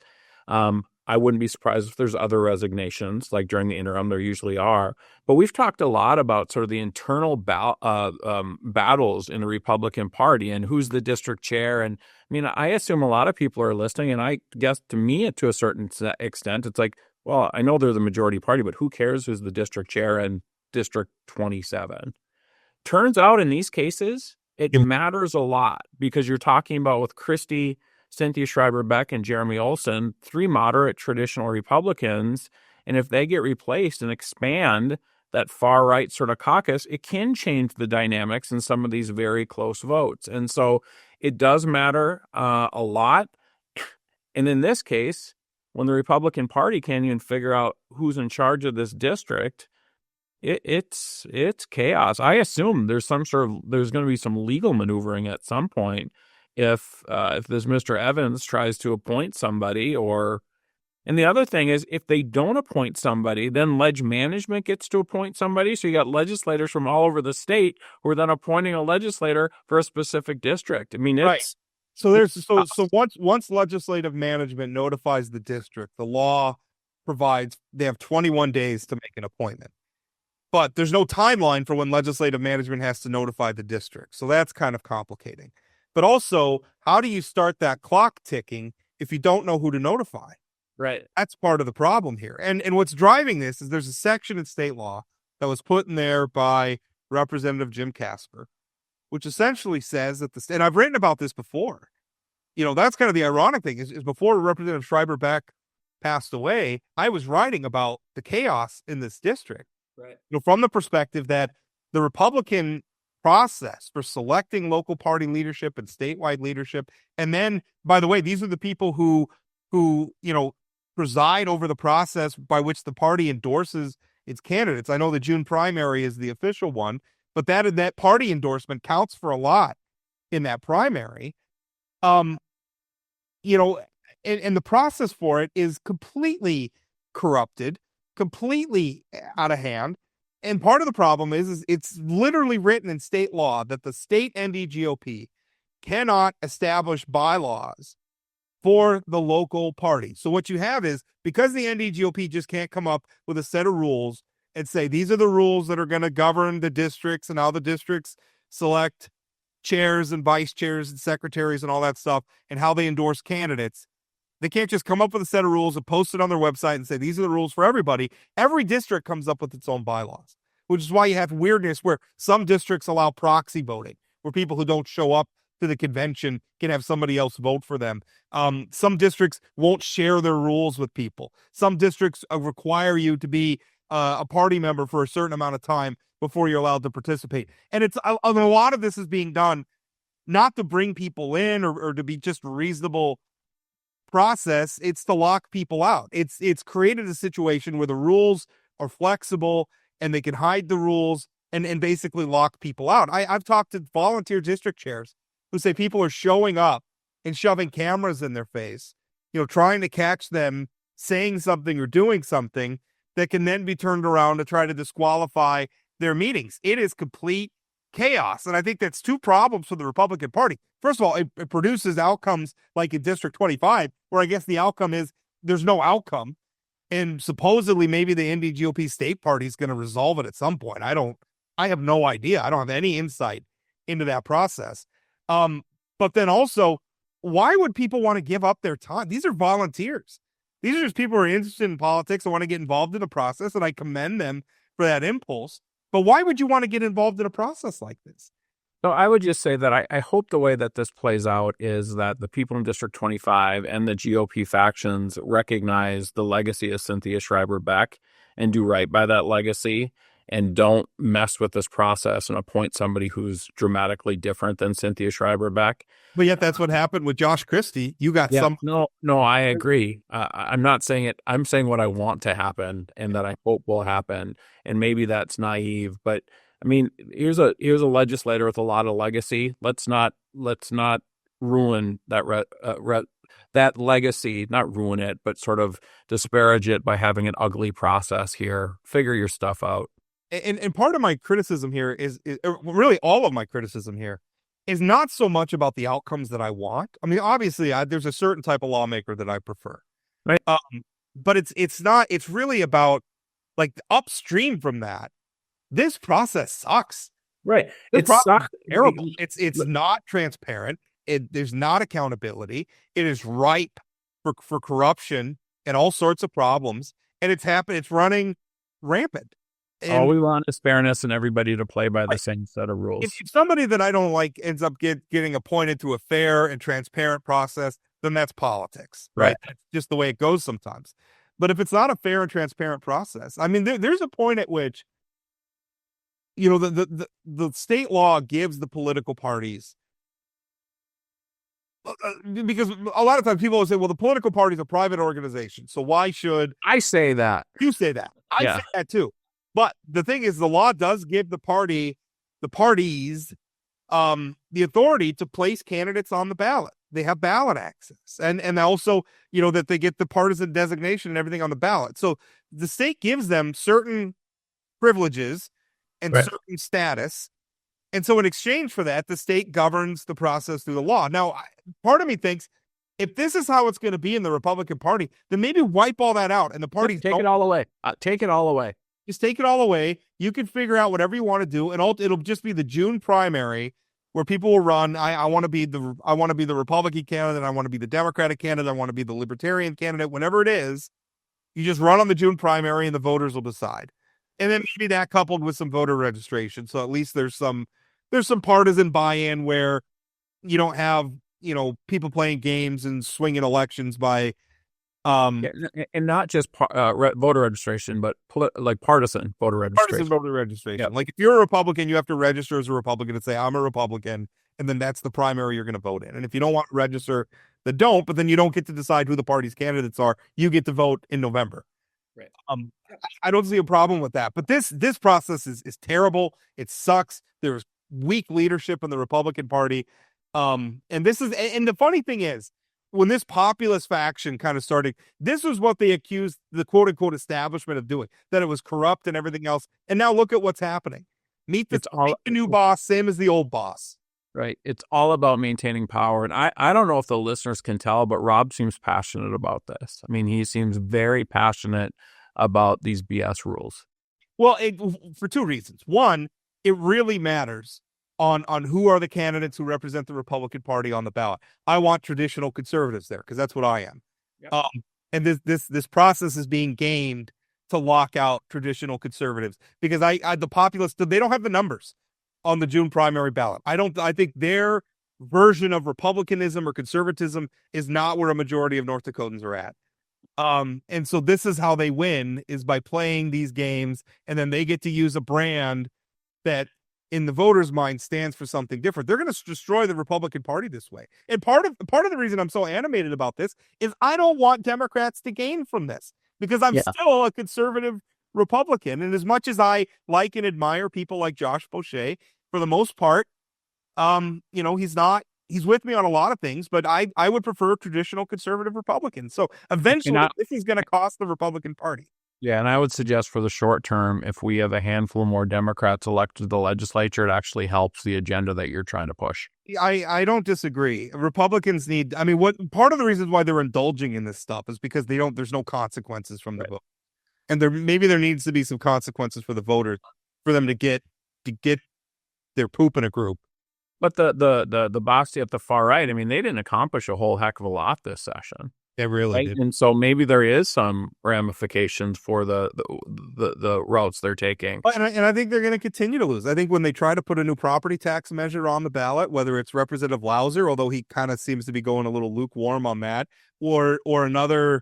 I wouldn't be surprised if there's other resignations, like during the interim, there usually are. But we've talked a lot about sort of the internal battles in the Republican Party and who's the district chair. And I mean, I assume a lot of people are listening, and I guess to me, to a certain extent, it's like, well, I know they're the majority party, but who cares who's the district chair in District 27? Turns out in these cases, it matters a lot, because you're talking about with Christie, Cynthia Schreiber Beck, and Jeremy Olson, 3 moderate traditional Republicans, And if they get replaced and expand that far right sort of caucus, it can change the dynamics in some of these very close votes. And so it does matter a lot. And in this case, when the Republican Party can't even figure out who's in charge of this district, it's chaos. I assume there's going to be some legal maneuvering at some point if this Mr. Evans tries to appoint somebody. And the other thing is, if they don't appoint somebody, then ledge management gets to appoint somebody. So you got legislators from all over the state who are then appointing a legislator for a specific district. I mean, right. So once legislative management notifies the district, the law provides they have 21 days to make an appointment. But there's no timeline for when legislative management has to notify the district. So that's kind of complicating. But also, how do you start that clock ticking if you don't know who to notify? Right. That's part of the problem here. And what's driving this is there's a section in state law that was put in there by Representative Jim Casper, which essentially says that and I've written about this before. That's kind of the ironic thing is before Representative Schreiber Beck passed away, I was writing about the chaos in this district. Right. From the perspective that the Republican process for selecting local party leadership and statewide leadership, and then, by the way, these are the people who preside over the process by which the party endorses its candidates. I know the June primary is the official one, but that party endorsement counts for a lot in that primary. And the process for it is completely corrupted, completely out of hand. And part of the problem is it's literally written in state law that the state NDGOP cannot establish bylaws for the local party. So what you have is, because the NDGOP just can't come up with a set of rules and say, these are the rules that are going to govern the districts and how the districts select chairs and vice chairs and secretaries and all that stuff and how they endorse candidates. They can't just come up with a set of rules and post it on their website and say, these are the rules for everybody. Every district comes up with its own bylaws, which is why you have weirdness where some districts allow proxy voting, where people who don't show up to the convention can have somebody else vote for them. Some districts won't share their rules with people. Some districts require you to be a party member for a certain amount of time before you're allowed to participate. And a lot of this is being done not to bring people in or to be just reasonable process. It's to lock people out. It's created a situation where the rules are flexible and they can hide the rules and basically lock people out. I've talked to volunteer district chairs who say people are showing up and shoving cameras in their face, trying to catch them saying something or doing something that can then be turned around to try to disqualify their meetings. It is complete chaos. And I think that's two problems for the Republican Party. First of all, it produces outcomes like in District 25, where I guess the outcome is there's no outcome. And supposedly maybe the NDGOP state party is going to resolve it at some point. I have no idea. I don't have any insight into that process. But then also, why would people want to give up their time? These are volunteers. These are just people who are interested in politics and want to get involved in the process, and I commend them for that impulse. But why would you want to get involved in a process like this? So I would just say that I hope the way that this plays out is that the people in District 25 and the GOP factions recognize the legacy of Cynthia Schreiber Beck and do right by that legacy and don't mess with this process and appoint somebody who's dramatically different than Cynthia Schreiber Beck. But yet that's what happened with Josh Christie. You got some. No, I agree. I'm not saying it. I'm saying what I want to happen and that I hope will happen. And maybe that's naive, but I mean, here's a legislator with a lot of legacy. Let's not ruin that legacy, not ruin it, but sort of disparage it by having an ugly process here. Figure your stuff out. And part of my criticism here is really all of my criticism here is not so much about the outcomes that I want. I mean, obviously, there's a certain type of lawmaker that I prefer, right? But it's not. It's really about like upstream from that. This process sucks. Right. It's terrible. It's not transparent. There's not accountability. It is ripe for corruption and all sorts of problems. And it's running rampant. And all we want is fairness and everybody to play by the same set of rules. If somebody that I don't like ends up getting appointed to a fair and transparent process, then that's politics, right? That's just the way it goes sometimes. But if it's not a fair and transparent process, I mean, there's a point at which, the state law gives the political parties, because a lot of times people will say, well, the political party is a private organization, so why should I say that. you say that? I say that too. But the thing is, the law does give the parties, the authority to place candidates on the ballot. They have ballot access, and also, that they get the partisan designation and everything on the ballot. So the state gives them certain privileges and certain status. And so in exchange for that, the state governs the process through the law. Now, part of me thinks, if this is how it's going to be in the Republican Party, then maybe wipe all that out and the parties take it all away. Take it all away. Just take it all away. You can figure out whatever you want to do, and it'll just be the June primary where people will run. I want to be the Republican candidate. I want to be the Democratic candidate. I want to be the Libertarian candidate. Whenever it is, you just run on the June primary, and the voters will decide. And then maybe that coupled with some voter registration, so at least there's some partisan buy-in where you don't have people playing games and swinging elections by. And not just voter registration, but partisan voter registration. Partisan voter registration. Yeah. Like if you're a Republican, you have to register as a Republican and say, I'm a Republican. And then that's the primary you're going to vote in. And if you don't want to register, then don't. But then you don't get to decide who the party's candidates are. You get to vote in November. Right. I don't see a problem with that. But this process is terrible. It sucks. There's weak leadership in the Republican Party. And the funny thing is, when this populist faction kind of started, this was what they accused the quote unquote establishment of doing, that it was corrupt and everything else. And now look at what's happening. Meet the new boss, same as the old boss. Right. It's all about maintaining power. And I don't know if the listeners can tell, but Rob seems passionate about this. I mean, he seems very passionate about these BS rules. Well, for two reasons. One, it really matters on who are the candidates who represent the Republican Party on the ballot. I want traditional conservatives there because that's what I am. Yep. And this process is being gamed to lock out traditional conservatives because the populists, they don't have the numbers on the June primary ballot. I think their version of republicanism or conservatism is not where a majority of North Dakotans are at. And so this is how they win, is by playing these games, and then they get to use a brand that in the voters' mind stands for something different. They're going to destroy the Republican Party this way. And part of the reason I'm so animated about this is I don't want Democrats to gain from this because I'm still a conservative Republican. And as much as I like and admire people like Josh Boschee, for the most part, he's with me on a lot of things, but I would prefer traditional conservative Republicans. So eventually this is going to cost the Republican Party. Yeah, and I would suggest for the short term, if we have a handful more Democrats elected to the legislature, it actually helps the agenda that you're trying to push. I don't disagree. Republicans need, part of the reasons why they're indulging in this stuff is because there's no consequences from the vote. And there needs to be some consequences for the voters for them to get their poop in a group. But the Boschee at the far right, they didn't accomplish a whole heck of a lot this session. They really did. And so maybe there is some ramifications for the routes they're taking. And I think they're going to continue to lose. I think when they try to put a new property tax measure on the ballot, whether it's Representative Lauser, although he kind of seems to be going a little lukewarm on that, or another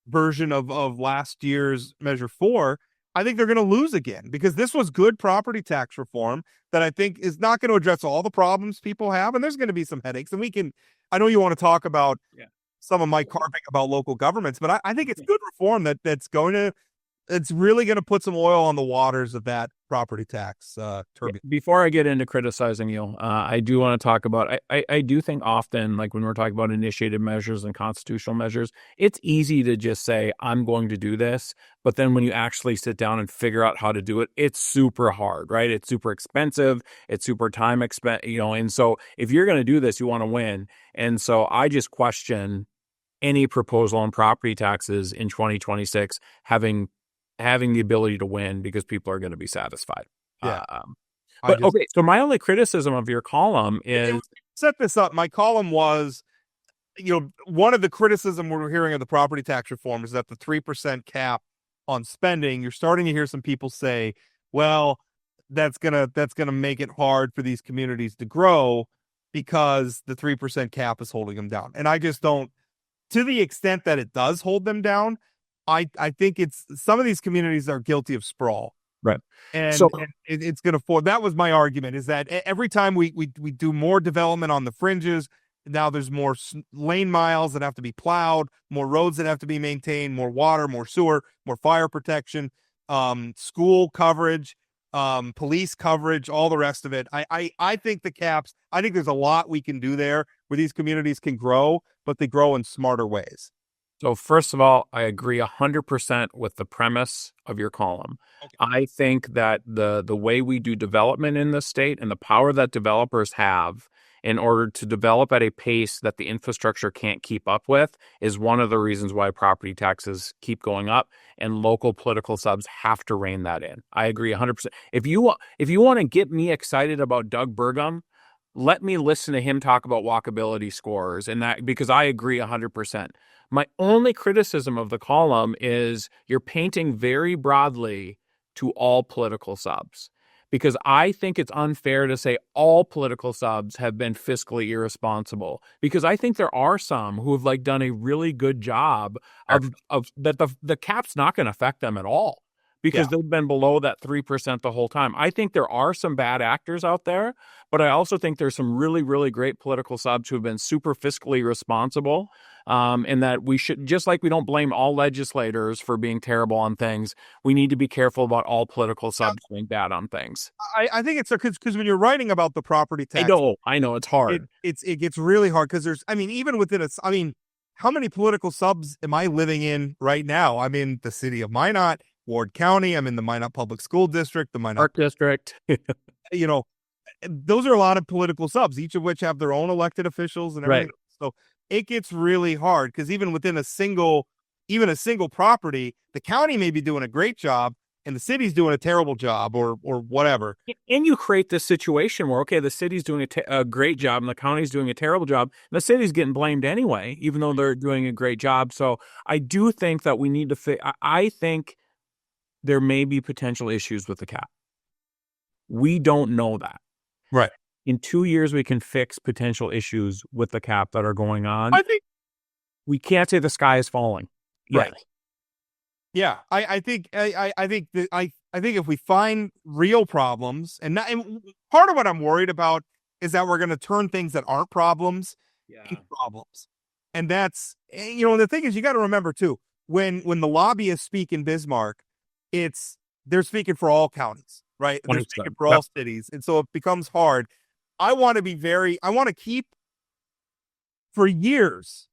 version of last year's Measure 4, I think they're going to lose again because this was good property tax reform that I think is not going to address all the problems people have. And there's going to be some headaches. And I know you want to talk about some of Mike carping about local governments, but I think it's good reform it's really going to put some oil on the waters of that property tax turbulence. Before I get into criticizing you, I do want to talk about, I do think often, like when we're talking about initiated measures and constitutional measures, it's easy to just say, I'm going to do this. But then when you actually sit down and figure out how to do it, it's super hard, right? It's super expensive. It's super time expensive, and so if you're going to do this, you want to win. And so I just question any proposal on property taxes in 2026 having the ability to win because people are going to be satisfied. Yeah. Okay, so my only criticism of your column is... Set this up. My column was, one of the criticism we're hearing of the property tax reform is that the 3% cap on spending, you're starting to hear some people say, well, that's gonna make it hard for these communities to grow because the 3% cap is holding them down. And I just don't, to the extent that it does hold them down, I think it's some of these communities are guilty of sprawl. Right. And, So- and it's going to fall. That was my argument, is that every time we do more development on the fringes, now there's more lane miles that have to be plowed, more roads that have to be maintained, more water, more sewer, more fire protection, school coverage, police coverage, all the rest of it. I think the caps, I think there's a lot we can do there where these communities can grow, but they grow in smarter ways. So first of all, I agree 100% with the premise of your column. Okay. I think that the way we do development in this state and the power that developers have in order to develop at a pace that the infrastructure can't keep up with is one of the reasons why property taxes keep going up, and local political subs have to rein that in. I agree 100%. If you want to get me excited about Doug Burgum, let me listen to him talk about walkability scores, and that, because I agree 100%. My only criticism of the column is you're painting very broadly to all political subs, because I think it's unfair to say all political subs have been fiscally irresponsible, because I think there are some who have done a really good job of that the cap's not going to affect them at all, because they've been below that 3% the whole time. I think there are some bad actors out there, but I also think there's some really, really great political subs who have been super fiscally responsible. And that we should, just like we don't blame all legislators for being terrible on things, we need to be careful about all political subs being bad on things. I think it's because when you're writing about the property tax, I know it's hard. It gets really hard because even within how many political subs am I living in right now? I'm in the city of Minot, Ward County. I'm in the Minot Public School District, the Minot Park District. Those are a lot of political subs, each of which have their own elected officials and everything. Right. So it gets really hard because even within a single property, the county may be doing a great job and the city's doing a terrible job or whatever. And you create this situation where, okay, the city's doing a great job and the county's doing a terrible job, and the city's getting blamed anyway, even though they're doing a great job. So I do think that we need to I think there may be potential issues with the cap. We don't know that. Right. In 2 years, we can fix potential issues with the cap that are going on. I think we can't say the sky is falling. Right. Yeah. I think if we find real problems, and part of what I'm worried about is that we're going to turn things that aren't problems into problems. And that's, the thing is, you got to remember too, when the lobbyists speak in Bismarck, they're speaking for all counties, right? They're speaking for all cities. And so it becomes hard. I want to keep, for years,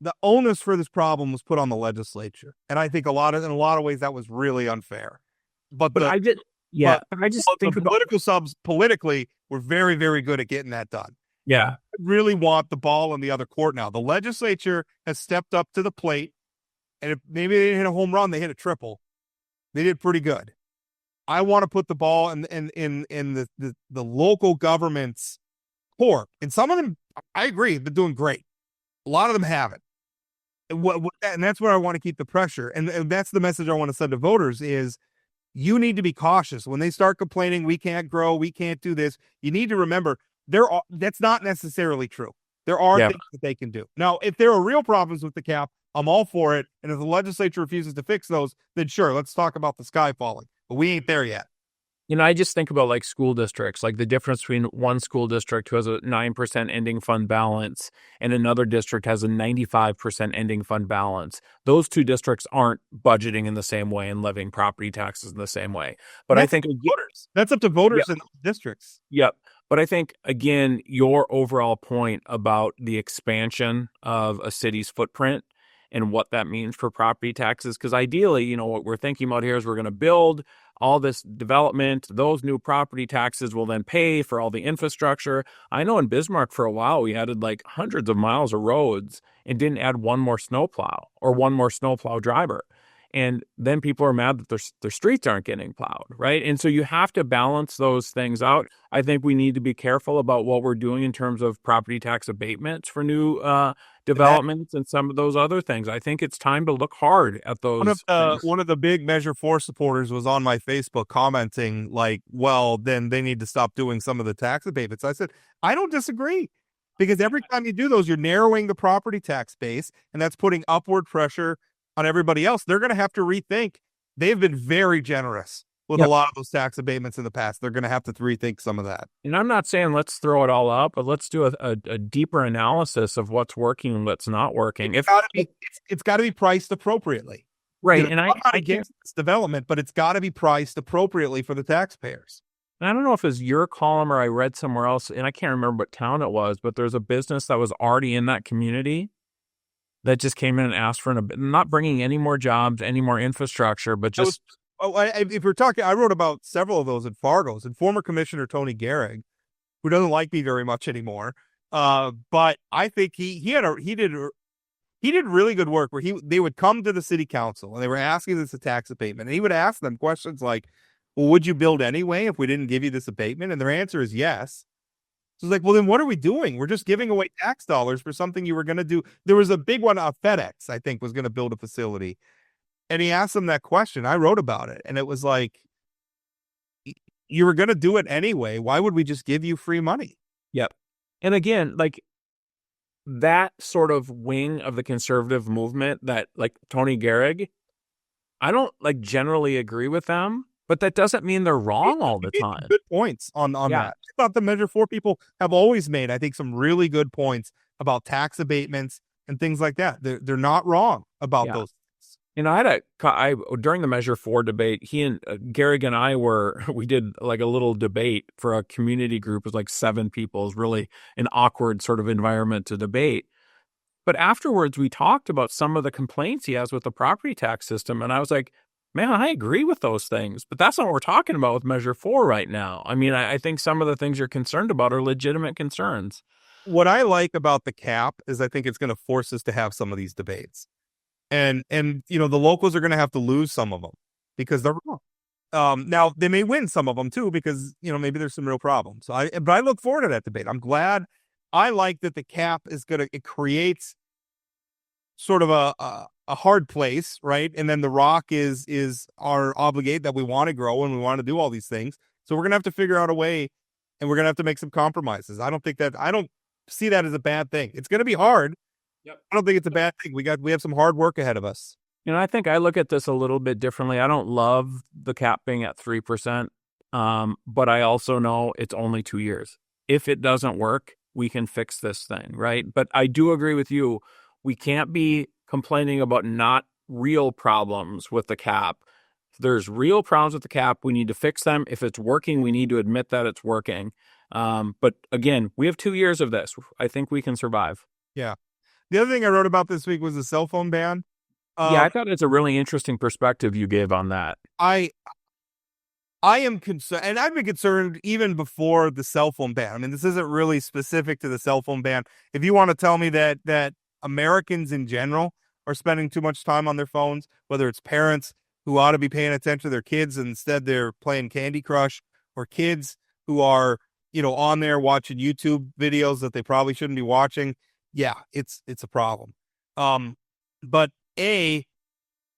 the onus for this problem was put on the legislature. And I think in a lot of ways that was really unfair. But I just think the political subs politically were very, very good at getting that done. Yeah. I really want the ball in the other court now. The legislature has stepped up to the plate, and if maybe they didn't hit a home run, they hit a triple. They did pretty good. I want to put the ball in the local government's court. And some of them, I agree, have been doing great. A lot of them haven't. And that's where I want to keep the pressure. And that's the message I want to send to voters is you need to be cautious. When they start complaining, we can't grow, we can't do this, you need to remember that's not necessarily true. There are things that they can do. Now, if there are real problems with the cap, I'm all for it. And if the legislature refuses to fix those, then sure, let's talk about the sky falling. But we ain't there yet. I just think about school districts, the difference between one school district who has a 9% ending fund balance and another district has a 95% ending fund balance. Those two districts aren't budgeting in the same way and levying property taxes in the same way. But I think that's up to voters in districts. Yep. But I think, again, your overall point about the expansion of a city's footprint and what that means for property taxes, because ideally, what we're thinking about here is we're going to build all this development. Those new property taxes will then pay for all the infrastructure. I know in Bismarck for a while, we added hundreds of miles of roads and didn't add one more snowplow or one more snowplow driver. And then people are mad that their streets aren't getting plowed, right? And so you have to balance those things out. I think we need to be careful about what we're doing in terms of property tax abatements for new developments and some of those other things. I think it's time to look hard at those. One of the big Measure 4 supporters was on my Facebook commenting well, then they need to stop doing some of the tax abatements. I said, I don't disagree, because every time you do those, you're narrowing the property tax base, and that's putting upward pressure on everybody else, they're going to have to rethink. They've been very generous with Yep. a lot of those tax abatements in the past. They're going to have to rethink some of that. And I'm not saying let's throw it all up, but let's do a deeper analysis of what's working and what's not working. It's got to be priced appropriately. Right. You know, And I'm not against this development, but it's got to be priced appropriately for the taxpayers. I don't know if it was your column or I read somewhere else, and I can't remember what town it was, but there's a business that was already in that community that just came in and asked for not bringing any more jobs, any more infrastructure, but just. If we're talking, I wrote about several of those in Fargo's, and former Commissioner Tony Gehrig, who doesn't like me very much anymore, but I think he did really good work where they would come to the city council and they were asking this a tax abatement, and he would ask them questions like, well, would you build anyway if we didn't give you this abatement? And their answer is yes. So it's like, well, then what are we doing? We're just giving away tax dollars for something you were going to do. There was a big one, FedEx, I think, was going to build a facility. And he asked them that question. I wrote about it. And it was like, you were going to do it anyway. Why would we just give you free money? Yep. And again, like that sort of wing of the conservative movement that like Tony Gehrig, I don't like generally agree with them. But that doesn't mean they're wrong all the time. Good points on that. I thought the Measure 4 people have always made, I think, some really good points about tax abatements and things like that. They're not wrong about those things. And I during the Measure 4 debate, he and Gehrig and I we did like a little debate for a community group. It was like 7 people. It was really an awkward sort of environment to debate. But afterwards, we talked about some of the complaints he has with the property tax system. And I was like, man, I agree with those things, but that's not what we're talking about with Measure 4 right now. I mean, I think some of the things you're concerned about are legitimate concerns. What I like about the cap is I think it's going to force us to have some of these debates. And you know, the locals are going to have to lose some of them because they're wrong. Now, they may win some of them, too, because, you know, maybe there's some real problems. But I look forward to that debate. I'm glad. I like that the cap it creates sort of a hard place, right? And then the rock is our obligate that we want to grow and we want to do all these things. So we're going to have to figure out a way, and we're going to have to make some compromises. I don't see that as a bad thing. It's going to be hard. Yep. I don't think it's a bad thing. We have some hard work ahead of us. You know, I think I look at this a little bit differently. I don't love the cap being at 3%, but I also know it's only 2 years. If it doesn't work, we can fix this thing, right? But I do agree with you. We can't be complaining about not real problems with the cap. If there's real problems with the cap, we need to fix them. If it's working, we need to admit that it's working. But again, we have 2 years of this. I think we can survive. Yeah. The other thing I wrote about this week was the cell phone ban. I thought it's a really interesting perspective you gave on that. I am concerned, and I've been concerned even before the cell phone ban. I mean, this isn't really specific to the cell phone ban. If you want to tell me that Americans in general are spending too much time on their phones, whether it's parents who ought to be paying attention to their kids and instead they're playing Candy Crush, or kids who are, you know, on there watching YouTube videos that they probably shouldn't be watching. Yeah, it's a problem. But I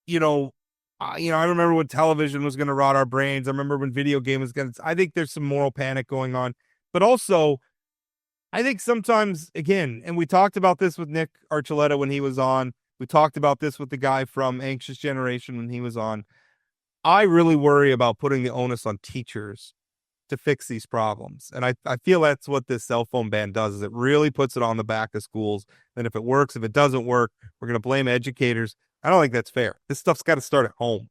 remember when television was going to rot our brains. I remember when video game was going to, I think there's some moral panic going on, but also I think sometimes, again, and we talked about this with Nick Archuleta when he was on, we talked about this with the guy from Anxious Generation when he was on. I really worry about putting the onus on teachers to fix these problems. And I feel that's what this cell phone ban does, is it really puts it on the back of schools. And if it works, if it doesn't work, we're going to blame educators. I don't think that's fair. This stuff's got to start at home.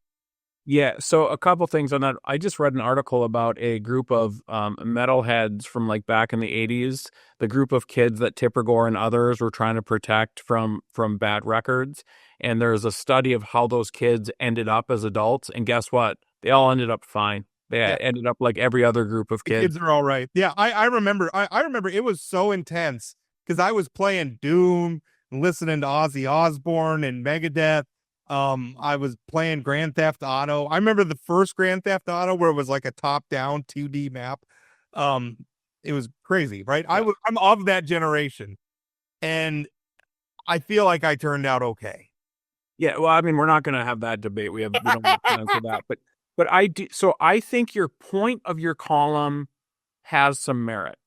Yeah, so a couple things on that. I just read an article about a group of metalheads from like back in the 80s, the group of kids that Tipper Gore and others were trying to protect from bad records. And there's a study of how those kids ended up as adults. And guess what? They all ended up fine. They ended up like every other group of kids. The kids are all right. Yeah, I remember. I remember it was so intense because I was playing Doom and listening to Ozzy Osbourne and Megadeth. I was playing Grand Theft Auto. I remember the first Grand Theft Auto where it was like a top-down 2D map. It was crazy, right? Yeah. I'm of that generation, and I feel like I turned out okay. Yeah, well, I mean, we're not going to have that debate. We don't have time for that, but I do. So I think your point of your column has some merit.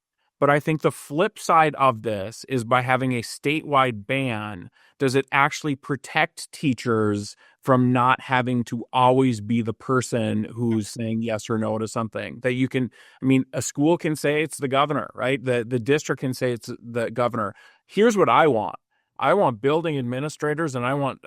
But I think the flip side of this is by having a statewide ban, does it actually protect teachers from not having to always be the person who's saying yes or no to something? That you can, I mean, a school can say it's the governor, right? The district can say it's the governor. Here's what I want. I want building administrators and I want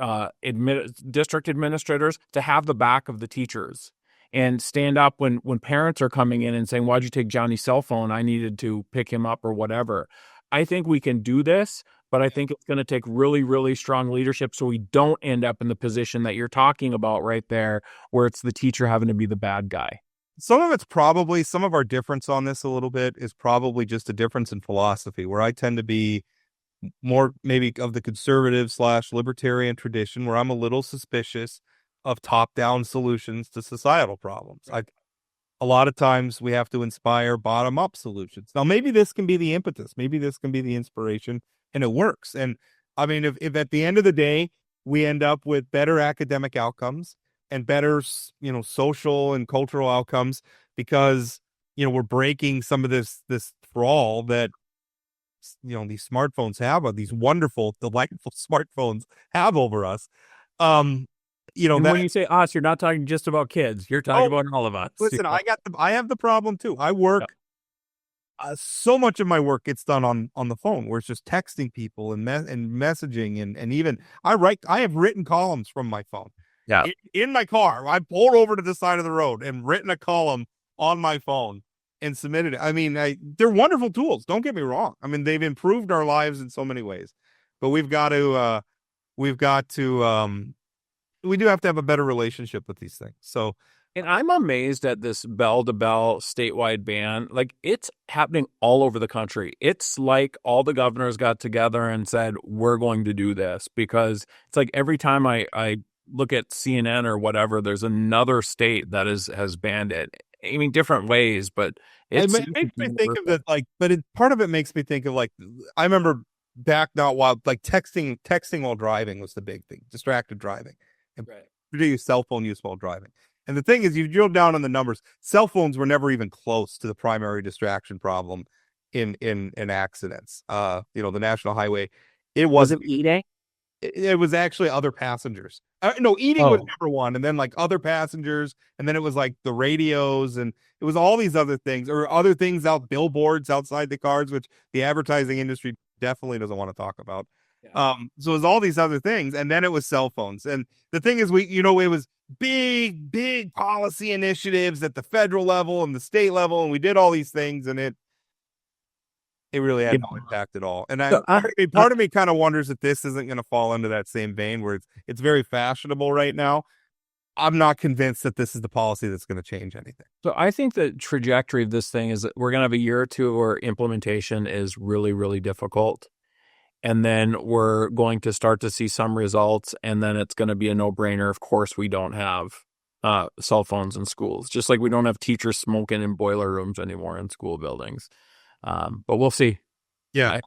district administrators to have the back of the teachers and stand up when parents are coming in and saying, why'd you take Johnny's cell phone? I needed to pick him up or whatever. I think we can do this, but I think it's going to take really, really strong leadership so we don't end up in the position that you're talking about right there, where it's the teacher having to be the bad guy. Some of our difference on this a little bit is probably just a difference in philosophy, where I tend to be more maybe of the conservative / libertarian tradition, where I'm a little suspicious of top-down solutions to societal problems. A lot of times we have to inspire bottom-up solutions. Now, maybe this can be the impetus. Maybe this can be the inspiration, and it works. And I mean, if at the end of the day, we end up with better academic outcomes and better, social and cultural outcomes because, we're breaking some of this thrall that, these smartphones have, these wonderful, delightful smartphones have over us. And when you say us, you're not talking just about kids. You're talking about all of us. Listen, I have the problem too. I work. So much of my work gets done on the phone, where it's just texting people and messaging and even I have written columns from my phone. Yeah. In my car, I pulled over to the side of the road and written a column on my phone and submitted it. I mean, they're wonderful tools. Don't get me wrong. I mean, they've improved our lives in so many ways, but we do have to have a better relationship with these things. So, and I'm amazed at this bell-to-bell statewide ban. Like, it's happening all over the country. It's like all the governors got together and said, we're going to do this, because it's like every time I look at CNN or whatever, there's another state that has banned it. I mean, different ways, but it makes me think of that. Part of it makes me think of I remember back not while texting while driving was the big thing, distracted driving, and particularly cell phone use while driving. And the thing is, you drill down on the numbers, cell phones were never even close to the primary distraction problem in accidents. The national highway, it wasn't eating. It was actually other passengers. No, eating was number one, and then other passengers, and then it was the radios, and it was all these other things, or other things billboards outside the cars, which the advertising industry definitely doesn't want to talk about. Yeah. So it was all these other things, and then it was cell phones. And the thing is, it was big policy initiatives at the federal level and the state level, and we did all these things, and it really had no impact at all. And part of me kind of wonders if this isn't going to fall into that same vein, where it's very fashionable right now. I'm not convinced that this is the policy that's going to change anything. So I think the trajectory of this thing is that we're going to have a year or two where implementation is really, really difficult. And then we're going to start to see some results, and then it's going to be a no-brainer. Of course, we don't have cell phones in schools, just like we don't have teachers smoking in boiler rooms anymore in school buildings. But we'll see. Yeah.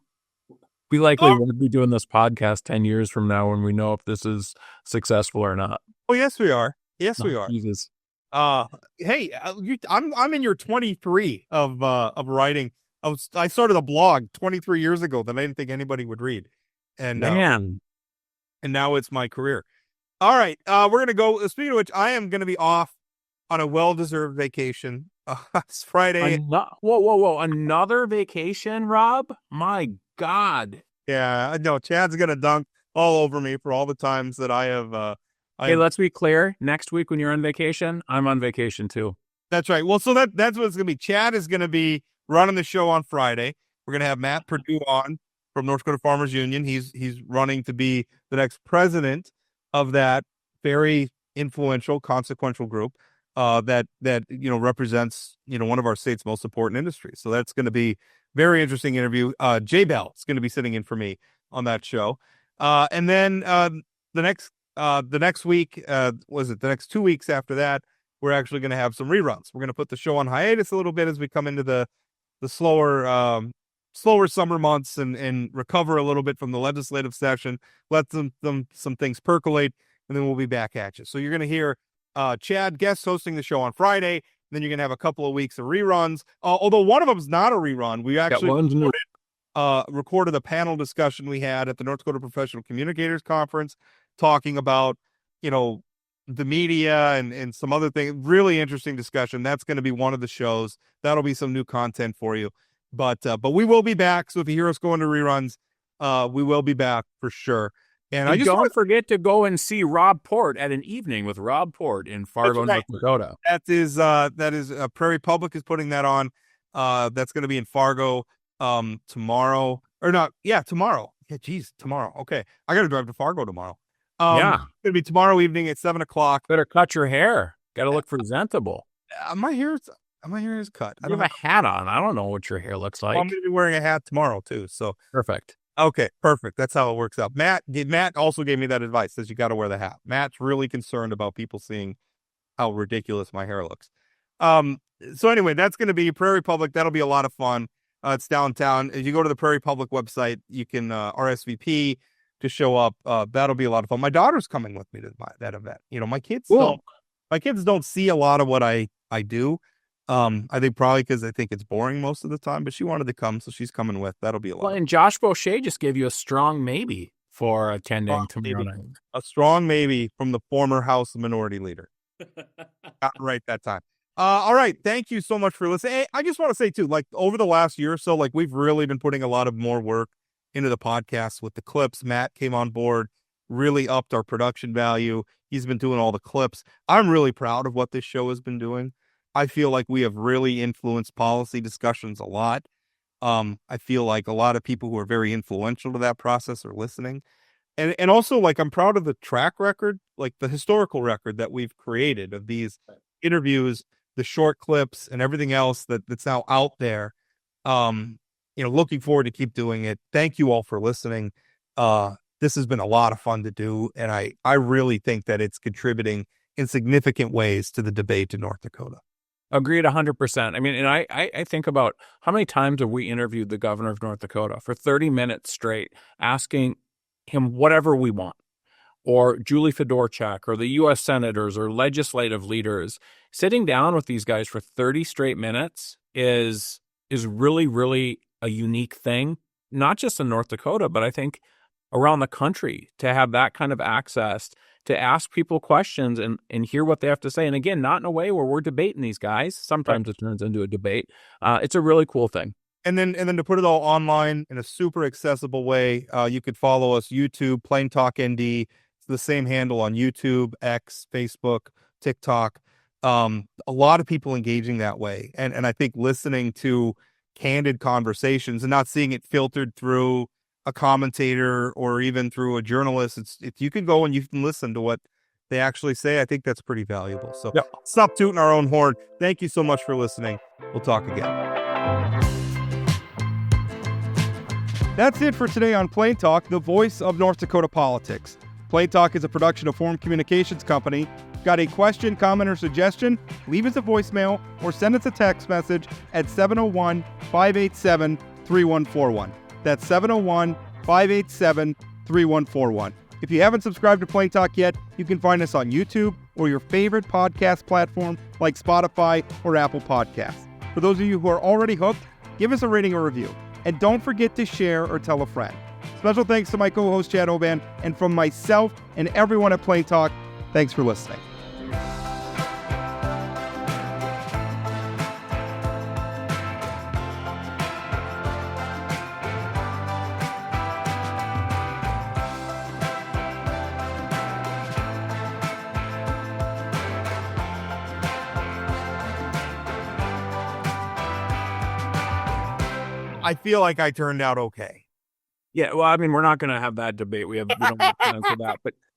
We likely won't be doing this podcast 10 years from now when we know if this is successful or not. Oh, yes, we are. Yes, we are. Jesus. Hey, I'm in your 23 of writing. I started a blog 23 years ago that I didn't think anybody would read. And man. And now it's my career. All right. We're going to go. Speaking of which, I am going to be off on a well-deserved vacation. It's Friday. Whoa. Another vacation, Rob? My God. Yeah, I know. Chad's going to dunk all over me for all the times that I have. Let's be clear. Next week when you're on vacation, I'm on vacation too. That's right. Well, so that's what it's going to be. Chad is going to be running the show on Friday. We're going to have Matt Purdue on from North Dakota Farmers Union. He's running to be the next president of that very influential, consequential group that represents one of our state's most important industries. So that's going to be very interesting interview. Jay Bell is going to be sitting in for me on that show, and then the next week, the next 2 weeks after that, we're actually going to have some reruns. We're going to put the show on hiatus a little bit as we come into the slower summer months and recover a little bit from the legislative session, let some things percolate, and then we'll be back at you. So you're going to hear Chad guest hosting the show on Friday, Then you're going to have a couple of weeks of reruns. Although one of them is not a rerun. We actually recorded a panel discussion we had at the North Dakota Professional Communicators Conference talking about, the media and some other things. Really interesting discussion. That's going to be one of the shows. That'll be some new content for you. But we will be back. So if you hear us going to reruns, we will be back for sure. And I just don't forget to go and see Rob Port at an evening with Rob Port in Fargo, North Dakota. That is Prairie Public is putting that on. That's going to be in Fargo tomorrow or not? Yeah, tomorrow. Yeah, geez, tomorrow. Okay, I got to drive to Fargo tomorrow. It's going to be tomorrow evening at 7:00. Better cut your hair. Got to look presentable. My hair is cut. I don't have a hat on. I don't know what your hair looks like. Well, I'm going to be wearing a hat tomorrow too. So perfect. Okay, perfect. That's how it works out. Matt also gave me that advice. Says you got to wear the hat. Matt's really concerned about people seeing how ridiculous my hair looks. So anyway, that's going to be Prairie Public. That'll be a lot of fun. It's downtown. If you go to the Prairie Public website, you can RSVP to show up. That'll be a lot of fun. My daughter's coming with me to that event. My kids don't see a lot of what I do. I think probably because I think it's boring most of the time, but she wanted to come, so she's coming with. That'll be a lot. Well, and Josh Boschee just gave you a strong maybe for attending tomorrow night. A strong maybe from the former House Minority Leader. Got it right that time. All right. Thank you so much for listening. Hey, I just want to say too, over the last year or so, we've really been putting a lot of more work into the podcast with the clips. Matt came on board, really upped our production value. He's been doing all the clips. I'm really proud of what this show has been doing. I feel like we have really influenced policy discussions a lot. I feel like a lot of people who are very influential to that process are listening. And also, I'm proud of the track record, the historical record that we've created of these interviews, the short clips and everything else that's now out there. Looking forward to keep doing it. Thank you all for listening. This has been a lot of fun to do. And I really think that it's contributing in significant ways to the debate in North Dakota. Agreed 100%. I mean, and I think about how many times have we interviewed the governor of North Dakota for 30 minutes straight, asking him whatever we want, or Julie Fedorchak, or the U.S. senators or legislative leaders. Sitting down with these guys for 30 straight minutes is really, really a unique thing, not just in North Dakota, but I think around the country, to have that kind of access to ask people questions and hear what they have to say. And again, not in a way where we're debating these guys. Sometimes it turns into a debate. It's a really cool thing. And then to put it all online in a super accessible way, you could follow us, YouTube, Plain Talk ND. It's the same handle on YouTube, X, Facebook, TikTok. A lot of people engaging that way. And I think listening to candid conversations and not seeing it filtered through a commentator or even through a journalist. If you can go and you can listen to what they actually say, I think that's pretty valuable. So Stop tooting our own horn. Thank you so much for listening. We'll talk again. That's it for today on Plain Talk, the voice of North Dakota politics. Plain Talk is a production of Forum Communications Company. Got a question, comment, or suggestion? Leave us a voicemail or send us a text message at 701-587-3141. That's 701-587-3141. If you haven't subscribed to Plain Talk yet, you can find us on YouTube or your favorite podcast platform like Spotify or Apple Podcasts. For those of you who are already hooked, give us a rating or review. And don't forget to share or tell a friend. Special thanks to my co-host Chad Oban, and from myself and everyone at Plain Talk, thanks for listening. I feel like I turned out okay. Yeah, well, I mean, we're not going to have that debate. We don't have time for that. But